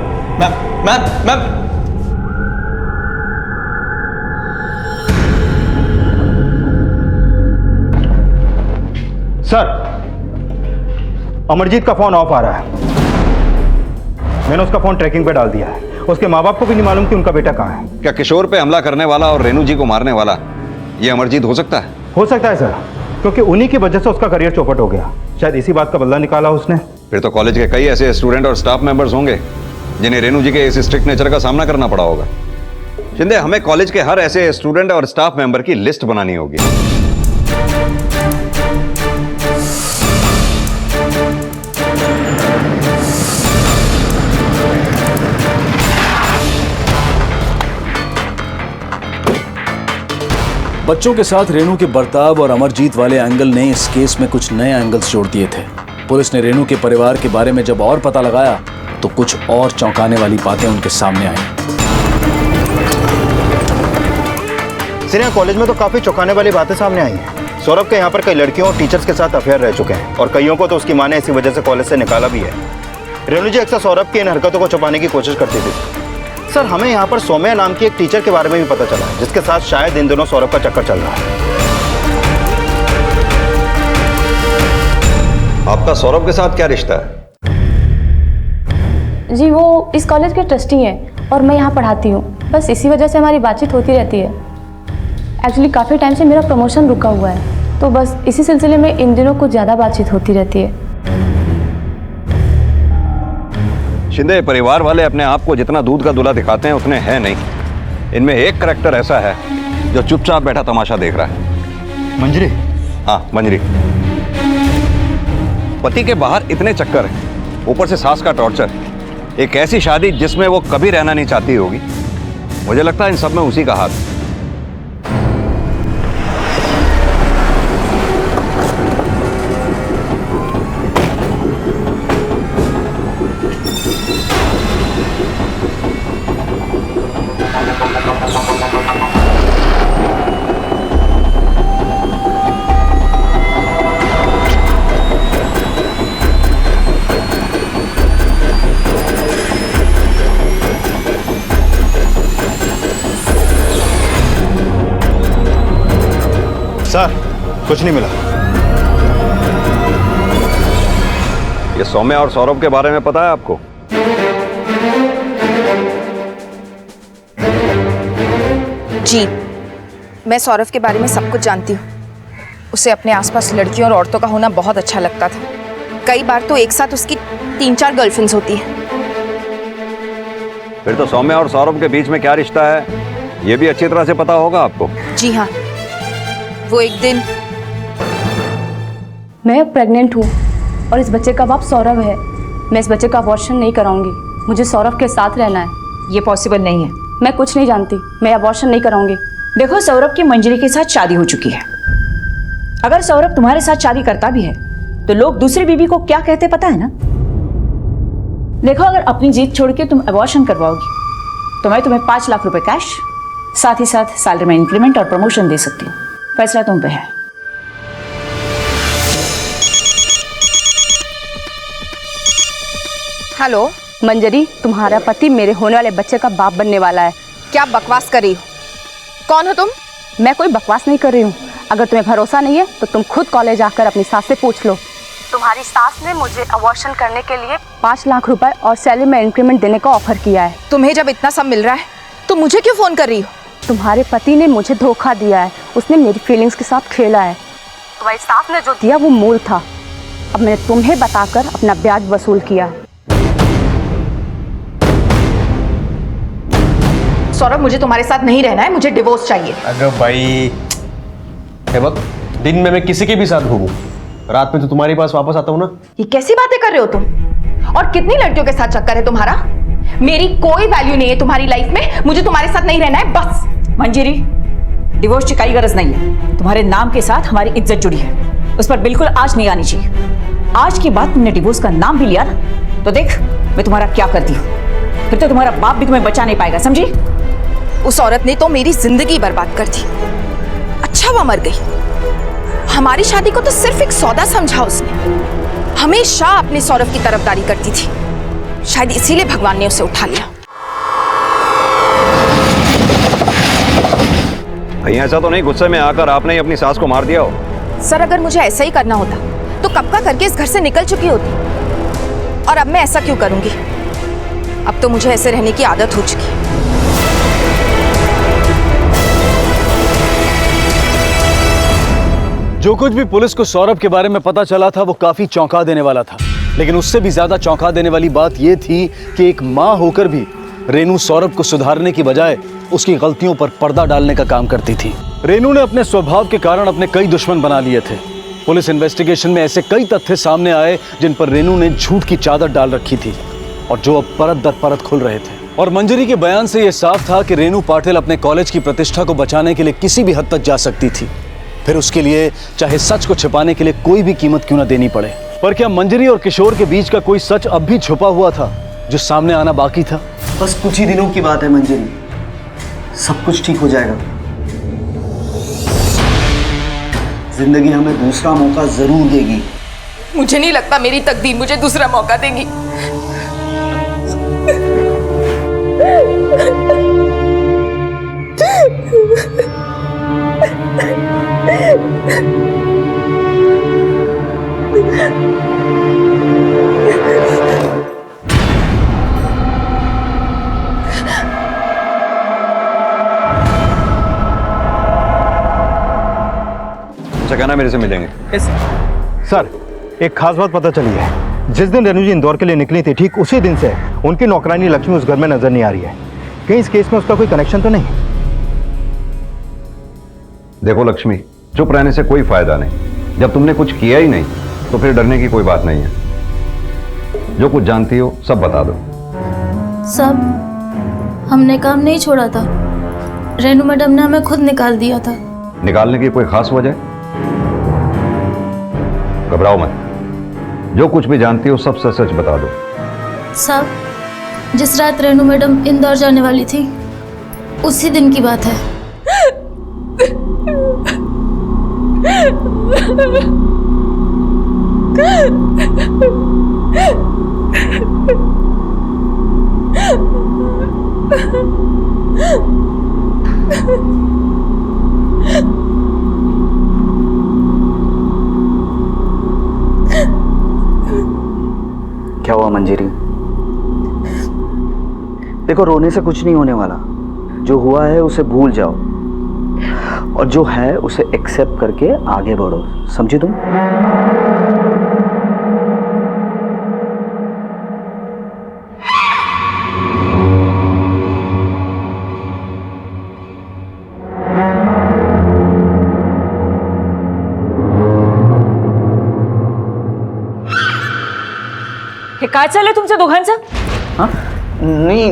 sir, Amarjeet का फोन ऑफ आ रहा है। मैंने उसका फोन ट्रैकिंग पे डाल दिया है। उसके माँ बाप को भी नहीं मालूम कि उनका बेटा कहाँ है। क्या किशोर पे हमला करने वाला और रेनू जी को मारने वाला ये अमरजीत हो सकता है? हो सकता है सर, क्योंकि उन्हीं की वजह से उसका करियर चौपट हो गया। शायद इसी बात का बदला निकाला उसने। फिर तो कॉलेज के कई ऐसे स्टूडेंट और स्टाफ मेंबर्स होंगे जिन्हें रेनू जी के इस स्ट्रिक्ट नेचर का सामना करना पड़ा होगा। शिंदे, हमें कॉलेज के हर ऐसे स्टूडेंट और स्टाफ मेंबर की लिस्ट बनानी होगी। बच्चों के साथ रेनू के बर्ताव और अमरजीत वाले एंगल ने इस केस में कुछ नए एंगल्स जोड़ दिए थे। पुलिस ने रेनू के परिवार के बारे में जब और पता लगाया तो कुछ और चौंकाने वाली बातें उनके सामने आई। सर, यहाँ कॉलेज में तो काफी चौंकाने वाली बातें सामने आई हैं। सौरभ के यहाँ पर कई लड़कियों और टीचर्स के साथ अफेयर रह चुके हैं और कईयों को तो उसकी मां ने इसी वजह से कॉलेज से निकाला भी है। रेनू जी अक्सर सौरभ की इन हरकतों को छुपाने की कोशिश करती थी। सर, हमें यहाँ पर सौम्या नाम की एक टीचर के बारे में भी पता चला है जिसके साथ शायद इन दिनों सौरभ का चक्कर चल रहा है। आपका सौरभ के साथ क्या रिश्ता है? जी वो इस कॉलेज के ट्रस्टी हैं और मैं यहाँ पढ़ाती हूँ। बस इसी वजह से हमारी बातचीत होती रहती है। एक्चुअली काफ़ी टाइम से मेरा प्रमोशन रुका हुआ है, तो बस इसी सिलसिले में इन दिनों कुछ ज़्यादा बातचीत होती रहती है। शिंदे, परिवार वाले अपने आप को जितना दूध का दूल्हा दिखाते हैं उतने हैं नहीं। इनमें एक करैक्टर ऐसा है जो चुपचाप बैठा तमाशा देख रहा है। मंजरी? हाँ, मंजरी। पति के बाहर इतने चक्कर हैं, ऊपर से सास का टॉर्चर, एक ऐसी शादी जिसमें वो कभी रहना नहीं चाहती होगी। मुझे लगता है इन सब में उसी का हाथ। सर, कुछ नहीं मिला। ये सौम्या और सौरभ के बारे में पता है आपको? जी, मैं सौरभ के बारे में सब कुछ जानती हूँ। उसे अपने आसपास लड़कियों और औरतों का होना बहुत अच्छा लगता था। कई बार तो एक साथ उसकी 3-4 गर्लफ्रेंड्स होती है। फिर तो सौम्या और सौरभ के बीच में क्या रिश्ता है ये भी अच्छी तरह से पता होगा आपको। जी हाँ, वो एक दिन। मैं प्रेग्नेंट हूँ और इस बच्चे का बाप सौरभ है। मैं इस बच्चे का अबॉर्शन नहीं कराऊंगी। मुझे सौरभ के साथ रहना है। ये पॉसिबल नहीं है। मैं कुछ नहीं जानती, मैं अबॉर्शन नहीं कराऊंगी। देखो, सौरभ की मंजरी के साथ शादी हो चुकी है। अगर सौरभ तुम्हारे साथ शादी करता भी है तो लोग दूसरी बीवी को क्या कहते पता है ना। देखो, अगर अपनी जीत छोड़ के तुम अबॉर्शन करवाओगी तो मैं तुम्हें 5 लाख रुपए कैश, साथ ही साथ सैलरी में इंक्रीमेंट और प्रमोशन दे सकती हूँ। फैसला तुम पे है। हेलो मंजरी, तुम्हारा पति मेरे होने वाले बच्चे का बाप बनने वाला है। क्या बकवास कर रही हो? कौन हो तुम? मैं कोई बकवास नहीं कर रही हूँ। अगर तुम्हें भरोसा नहीं है तो तुम खुद कॉलेज आकर अपनी सास से पूछ लो। तुम्हारी सास ने मुझे अबॉर्शन करने के लिए 5 लाख रुपए और सैलरी में इंक्रीमेंट देने का ऑफर किया है। तुम्हें जब इतना सब मिल रहा है तो मुझे क्यों फोन कर रही हो? तुम्हारे पति ने मुझे धोखा दिया है। उसने मेरी फीलिंग्स के साथ खेला है। तुम्हारी सास ने जो दिया वो मूल था। अब मैंने तुम्हें बताकर अपना ब्याज वसूल किया है। सौरभ, मुझे तुम्हारे साथ नहीं रहना है। मुझे डिवोर्स चाहिए। अगर भाई वक्त दिन में मैं किसी के भी साथ घूमूं, रात में तो तुम्हारे पास वापस आता हूँ ना। ये कैसी बातें कर रहे हो तुम? और कितनी लड़कियों के साथ चक्कर है तुम्हारा? मेरी कोई वैल्यू नहीं है तुम्हारी लाइफ में, मुझे तुम्हारे साथ नहीं रहना है बस। मंजरी, डिवोर्स की कोई गरज नहीं है। तुम्हारे नाम के साथ हमारी इज्जत जुड़ी है, उस पर बिल्कुल आँच नहीं आनी चाहिए। आज की बात तुमने डिवोर्स का नाम भी लिया ना, तो देख मैं तुम्हारा क्या करती हूँ। फिर तो तुम्हारा बाप भी तुम्हें बचा नहीं पाएगा, समझी? उस औरत ने तो मेरी जिंदगी बर्बाद कर दी। अच्छा वो मर गई। हमारी शादी को तो सिर्फ एक सौदा समझा उसने। हमेशा अपने सौरभ की तरफदारी करती थी, शायद इसीलिए भगवान ने उसे उठा लिया। कहीं ऐसा तो नहीं गुस्से में आकर आपने ही अपनी सास को मार दिया हो? सर अगर मुझे ऐसा ही करना होता तो कब का करके इस घर से निकल चुकी होती, और अब मैं ऐसा क्यों करूंगी? अब तो मुझे ऐसे रहने की आदत हो चुकी है। जो कुछ भी पुलिस को सौरभ के बारे में पता चला था वो काफी चौंका देने वाला था, लेकिन उससे भी ज्यादा चौंका देने वाली बात यह थी कि एक मां होकर भी रेनू सौरभ को सुधारने की बजाय उसकी गलतियों पर पर्दा डालने का काम करती थी। रेनू ने अपने स्वभाव के कारण अपने कई दुश्मन बना लिए थे। पुलिस इन्वेस्टिगेशन में ऐसे कई तथ्य सामने आए जिन पर रेनू ने झूठ की चादर डाल रखी थी और जो अब परत दर परत खुल रहे थे। और मंजरी के बयान से यह साफ था कि रेनू पाटिल अपने कॉलेज की प्रतिष्ठा को बचाने के लिए किसी भी हद तक जा सकती थी, फिर उसके लिए चाहे सच को छिपाने के लिए कोई भी कीमत क्यों न देनी पड़े। पर क्या मंजरी और किशोर के बीच का कोई सच अब भी छुपा हुआ था जो सामने आना बाकी था? बस कुछ ही दिनों की बात है मंजरी, सब कुछ ठीक हो जाएगा। जिंदगी हमें दूसरा मौका जरूर देगी। मुझे नहीं लगता मेरी तकदीर मुझे दूसरा मौका देगी। अच्छा कहना मेरे से मिलेंगे? सर एक खास बात पता चली है, जिस दिन रेनू जी इंदौर के लिए निकली थी ठीक उसी दिन से उनकी नौकरानी लक्ष्मी उस घर में नजर नहीं आ रही है। कहीं इस केस में उसका कोई कनेक्शन तो नहीं? देखो लक्ष्मी, चुप रहने से कोई फायदा नहीं। जब तुमने कुछ किया ही नहीं तो फिर डरने की कोई बात नहीं है। जो कुछ जानती हो सब बता दो। सब हमने काम नहीं छोड़ा था, रेनू मैडम ने हमें खुद निकाल दिया था। निकालने की कोई खास वजह? घबराओ मत, जो कुछ भी जानती हो सब सच सच बता दो। सब जिस रात रेनू मैडम इंदौर जाने वाली थी उसी दिन की बात है। क्या हुआ मंजरी? देखो रोने से कुछ नहीं होने वाला। जो हुआ है उसे भूल जाओ और जो है उसे एक्सेप्ट करके आगे बढ़ो, समझी तुम? काय चले तुमसे दोघांचं? हाँ? नहीं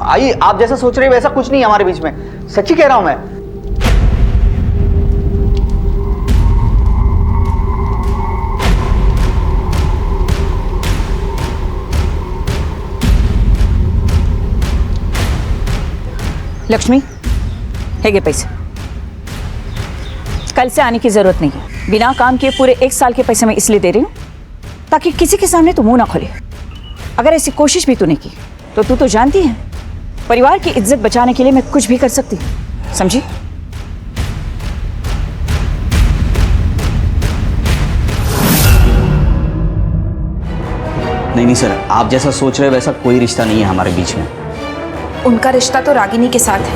आई, आप जैसा सोच रहे वैसा कुछ नहीं है हमारे बीच में, सच्ची कह रहा हूं मैं। लक्ष्मी, है ये पैसे। कल से आने की जरूरत नहीं है। बिना काम किए पूरे 1 साल के पैसे मैं इसलिए दे रही हूं ताकि किसी के सामने तू मुंह ना खोले। अगर ऐसी कोशिश भी तूने की तो तू तो जानती है परिवार की इज्जत बचाने के लिए मैं कुछ भी कर सकती हूँ, समझी? नहीं सर, आप जैसा सोच रहे वैसा कोई रिश्ता नहीं है हमारे बीच में। उनका रिश्ता तो रागिनी के साथ है,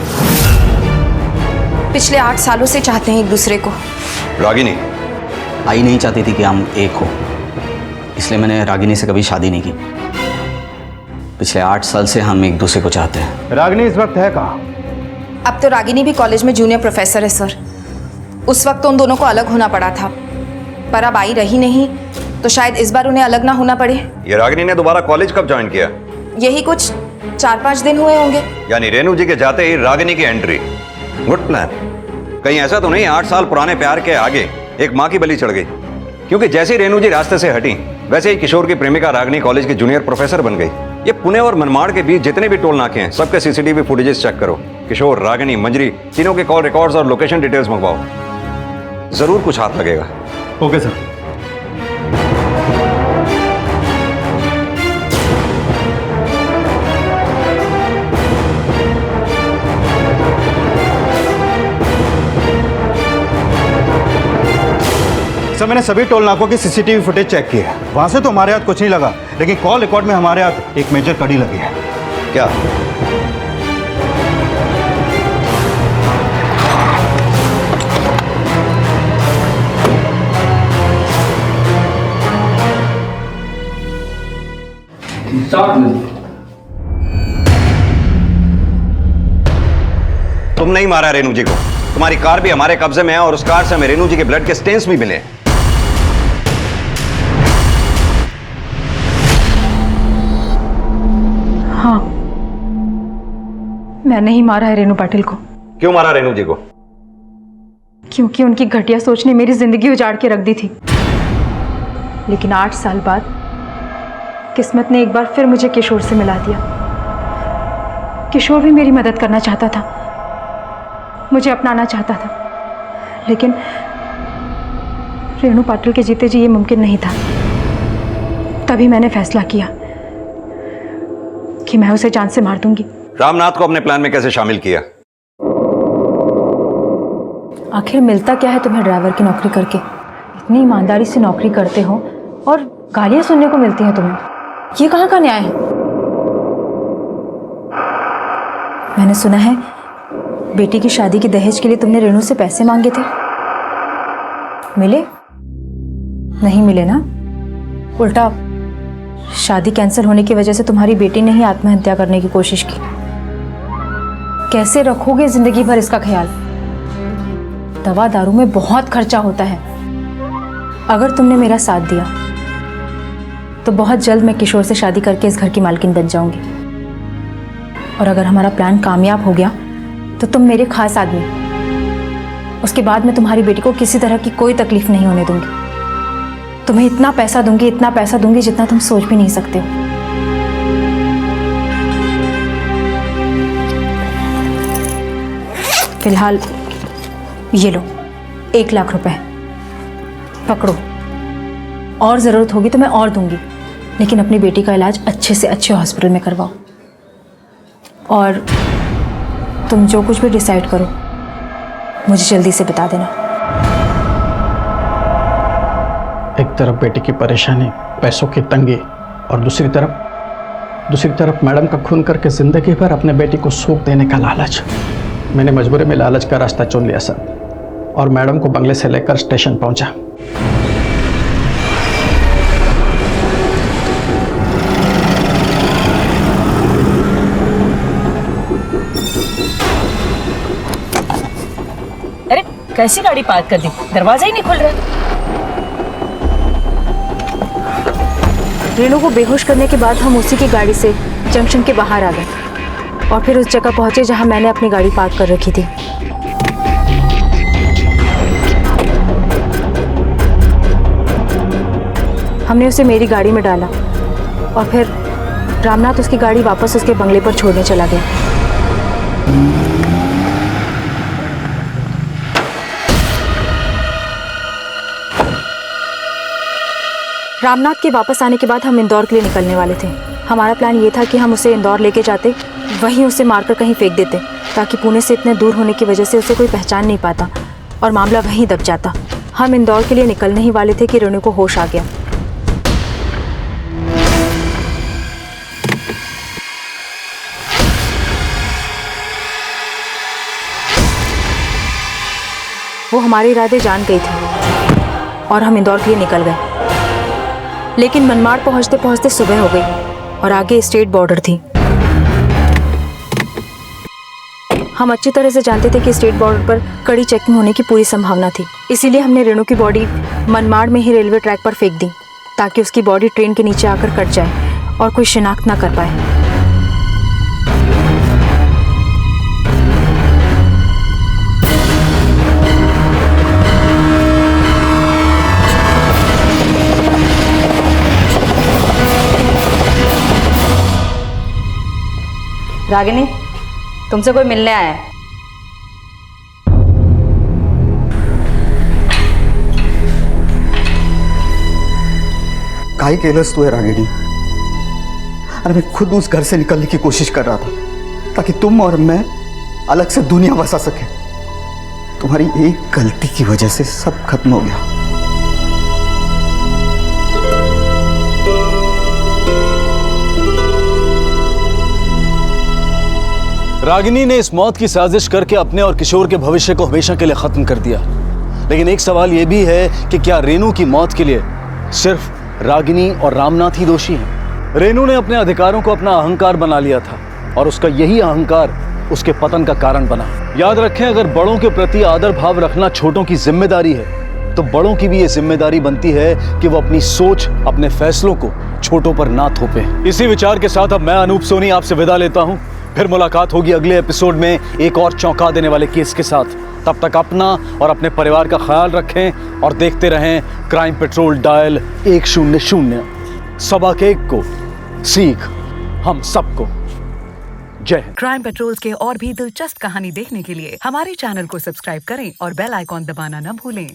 पिछले 8 सालों से चाहते हैं एक दूसरे को। रागिनी आई नहीं चाहती थी कि हम एक हो, इसलिए मैंने रागिनी से कभी शादी नहीं की। पिछले 8 साल से हम एक दूसरे को चाहते हैं। रागिनी इस वक्त है कहाँ? अब तो रागिनी भी कॉलेज में जूनियर प्रोफेसर है सर। उस वक्त तो उन दोनों को अलग होना पड़ा था, पर अब आई रही नहीं तो शायद इस बार उन्हें अलग ना होना पड़े। ये रागिनी ने दोबारा कॉलेज कब ज्वाइन किया? यही कुछ 4-5 दिन हुए होंगे। यानी रेणु जी के जाते ही रागिनी की एंट्री। Good plan. कहीं ऐसा तो नहीं 8 साल पुराने प्यार के आगे एक माँ की बलि चढ़ गई? क्योंकि जैसे ही रेणु जी रास्ते से हटी वैसे ही किशोर की प्रेमिका रागिनी कॉलेज की जूनियर प्रोफेसर बन गई। ये पुणे और मनमाड़ के बीच जितने भी टोल नाके हैं सबके सीसीटीवी फुटेजेस चेक करो। किशोर, रागिनी, मंजरी तीनों के कॉल रिकॉर्ड्स और लोकेशन डिटेल्स मंगवाओ। जरूर कुछ हाथ लगेगा। Okay sir. सर मैंने सभी टोल नाकों की सीसीटीवी फुटेज चेक की है। वहां से तो हमारे हाथ कुछ नहीं लगा, लेकिन कॉल रिकॉर्ड में हमारे हाथ एक मेजर कड़ी लगी है। क्या? तुम नहीं मारा रेणु जी को। तुम्हारी कार भी हमारे कब्जे में है और उस कार से हमें रेणु जी के ब्लड के स्टेन्स भी मिले। हाँ, मैंने ही मारा है रेणु पाटिल को। क्यों मारा रेणु जी को? क्योंकि उनकी घटिया सोच ने मेरी जिंदगी उजाड़ के रख दी थी। लेकिन 8 साल बाद किस्मत ने एक बार फिर मुझे किशोर से मिला दिया। किशोर भी मेरी मदद करना चाहता था, मुझे अपनाना चाहता था, लेकिन रेणु पाटिल के जीते जी ये मुमकिन नहीं था। तभी मैंने फैसला किया कि मैं उसे जान से मार दूंगी। रामनाथ को अपने प्लान में कैसे शामिल किया? आखिर मिलता क्या है तुम्हें ड्राइवर की नौकरी करके? इतनी ईमानदारी से नौकरी करते हो और गालियां सुनने को मिलती हैं तुम्हें। ये कहाँ का न्याय है? मैंने सुना है बेटी की शादी के दहेज के लिए तुमने रेणु से पैसे मांगे थे। मिले? नहीं मिले ना? उल्टा शादी कैंसिल होने की वजह से तुम्हारी बेटी ने ही आत्महत्या करने की कोशिश की। कैसे रखोगे जिंदगी भर इसका ख्याल? दवा दारू में बहुत खर्चा होता है। अगर तुमने मेरा साथ दिया तो बहुत जल्द मैं किशोर से शादी करके इस घर की मालकिन बन जाऊंगी। और अगर हमारा प्लान कामयाब हो गया तो तुम मेरे खास आदमी। उसके बाद मैं तुम्हारी बेटी को किसी तरह की कोई तकलीफ नहीं होने दूंगी। तुम्हें इतना पैसा दूंगी जितना तुम सोच भी नहीं सकते हो। फिलहाल ये लो 1 लाख रुपए, पकड़ो। और जरूरत होगी तो मैं और दूंगी, लेकिन अपनी बेटी का इलाज अच्छे से अच्छे हॉस्पिटल में करवाओ। और तुम जो कुछ भी डिसाइड करो मुझे जल्दी से बता देना। एक तरफ बेटी की परेशानी, पैसों की तंगी, और दूसरी तरफ मैडम का खून करके जिंदगी भर अपने बेटी को सुख देने का लालच। मैंने मजबूरी में लालच का रास्ता चुन लिया सर, और मैडम को बंगले से लेकर स्टेशन पहुंचा। अरे कैसी गाड़ी पार्क कर दी, दरवाजा ही नहीं खुल रहा। रेणु को बेहोश करने के बाद हम उसी की गाड़ी से जंक्शन के बाहर आ गए और फिर उस जगह पहुंचे जहां मैंने अपनी गाड़ी पार्क कर रखी थी। हमने उसे मेरी गाड़ी में डाला और फिर रामनाथ उसकी गाड़ी वापस उसके बंगले पर छोड़ने चला गया। रामनाथ के वापस आने के बाद हम इंदौर के लिए निकलने वाले थे। हमारा प्लान ये था कि हम उसे इंदौर लेके जाते, वहीं उसे मारकर कहीं फेंक देते, ताकि पुणे से इतने दूर होने की वजह से उसे कोई पहचान नहीं पाता और मामला वहीं दब जाता। हम इंदौर के लिए निकलने ही वाले थे कि रेणु को होश आ गया। वो हमारे इरादे जान गई थी और हम इंदौर के लिए निकल गए। लेकिन मनमाड़ पहुंचते पहुंचते सुबह हो गई और आगे स्टेट बॉर्डर थी। हम अच्छी तरह से जानते थे कि स्टेट बॉर्डर पर कड़ी चेकिंग होने की पूरी संभावना थी। इसीलिए हमने रेणु की बॉडी मनमाड़ में ही रेलवे ट्रैक पर फेंक दी, ताकि उसकी बॉडी ट्रेन के नीचे आकर कट जाए और कोई शिनाख्त ना कर पाए। रागिनी, तुमसे कोई मिलने आया है। काहे केलस तू है रागिनी? अरे मैं खुद उस घर से निकलने की कोशिश कर रहा था ताकि तुम और मैं अलग से दुनिया बसा सके। तुम्हारी एक गलती की वजह से सब खत्म हो गया। रागिनी ने इस मौत की साजिश करके अपने और किशोर के भविष्य को हमेशा के लिए खत्म कर दिया। लेकिन एक सवाल यह भी है कि क्या रेनू की मौत के लिए सिर्फ रागिनी और रामनाथ ही दोषी हैं? रेनू ने अपने अधिकारों को अपना अहंकार बना लिया था और उसका यही अहंकार उसके पतन का कारण बना। याद रखें, अगर बड़ों के प्रति आदर भाव रखना छोटों की जिम्मेदारी है तो बड़ों की भी ये जिम्मेदारी बनती है कि वो अपनी सोच, अपने फैसलों को छोटों पर ना थोपे। इसी विचार के साथ अब मैं अनूप सोनी आपसे विदा लेता हूं। फिर मुलाकात होगी अगले एपिसोड में एक और चौंका देने वाले केस के साथ। तब तक अपना और अपने परिवार का ख्याल रखें और देखते रहें क्राइम पेट्रोल डायल 100। सबक एक को सीख हम सबको। जय हिंद। क्राइम पेट्रोल्स के और भी दिलचस्प कहानी देखने के लिए हमारे चैनल को सब्सक्राइब करें और बेल आइकॉन दबाना न भूलें।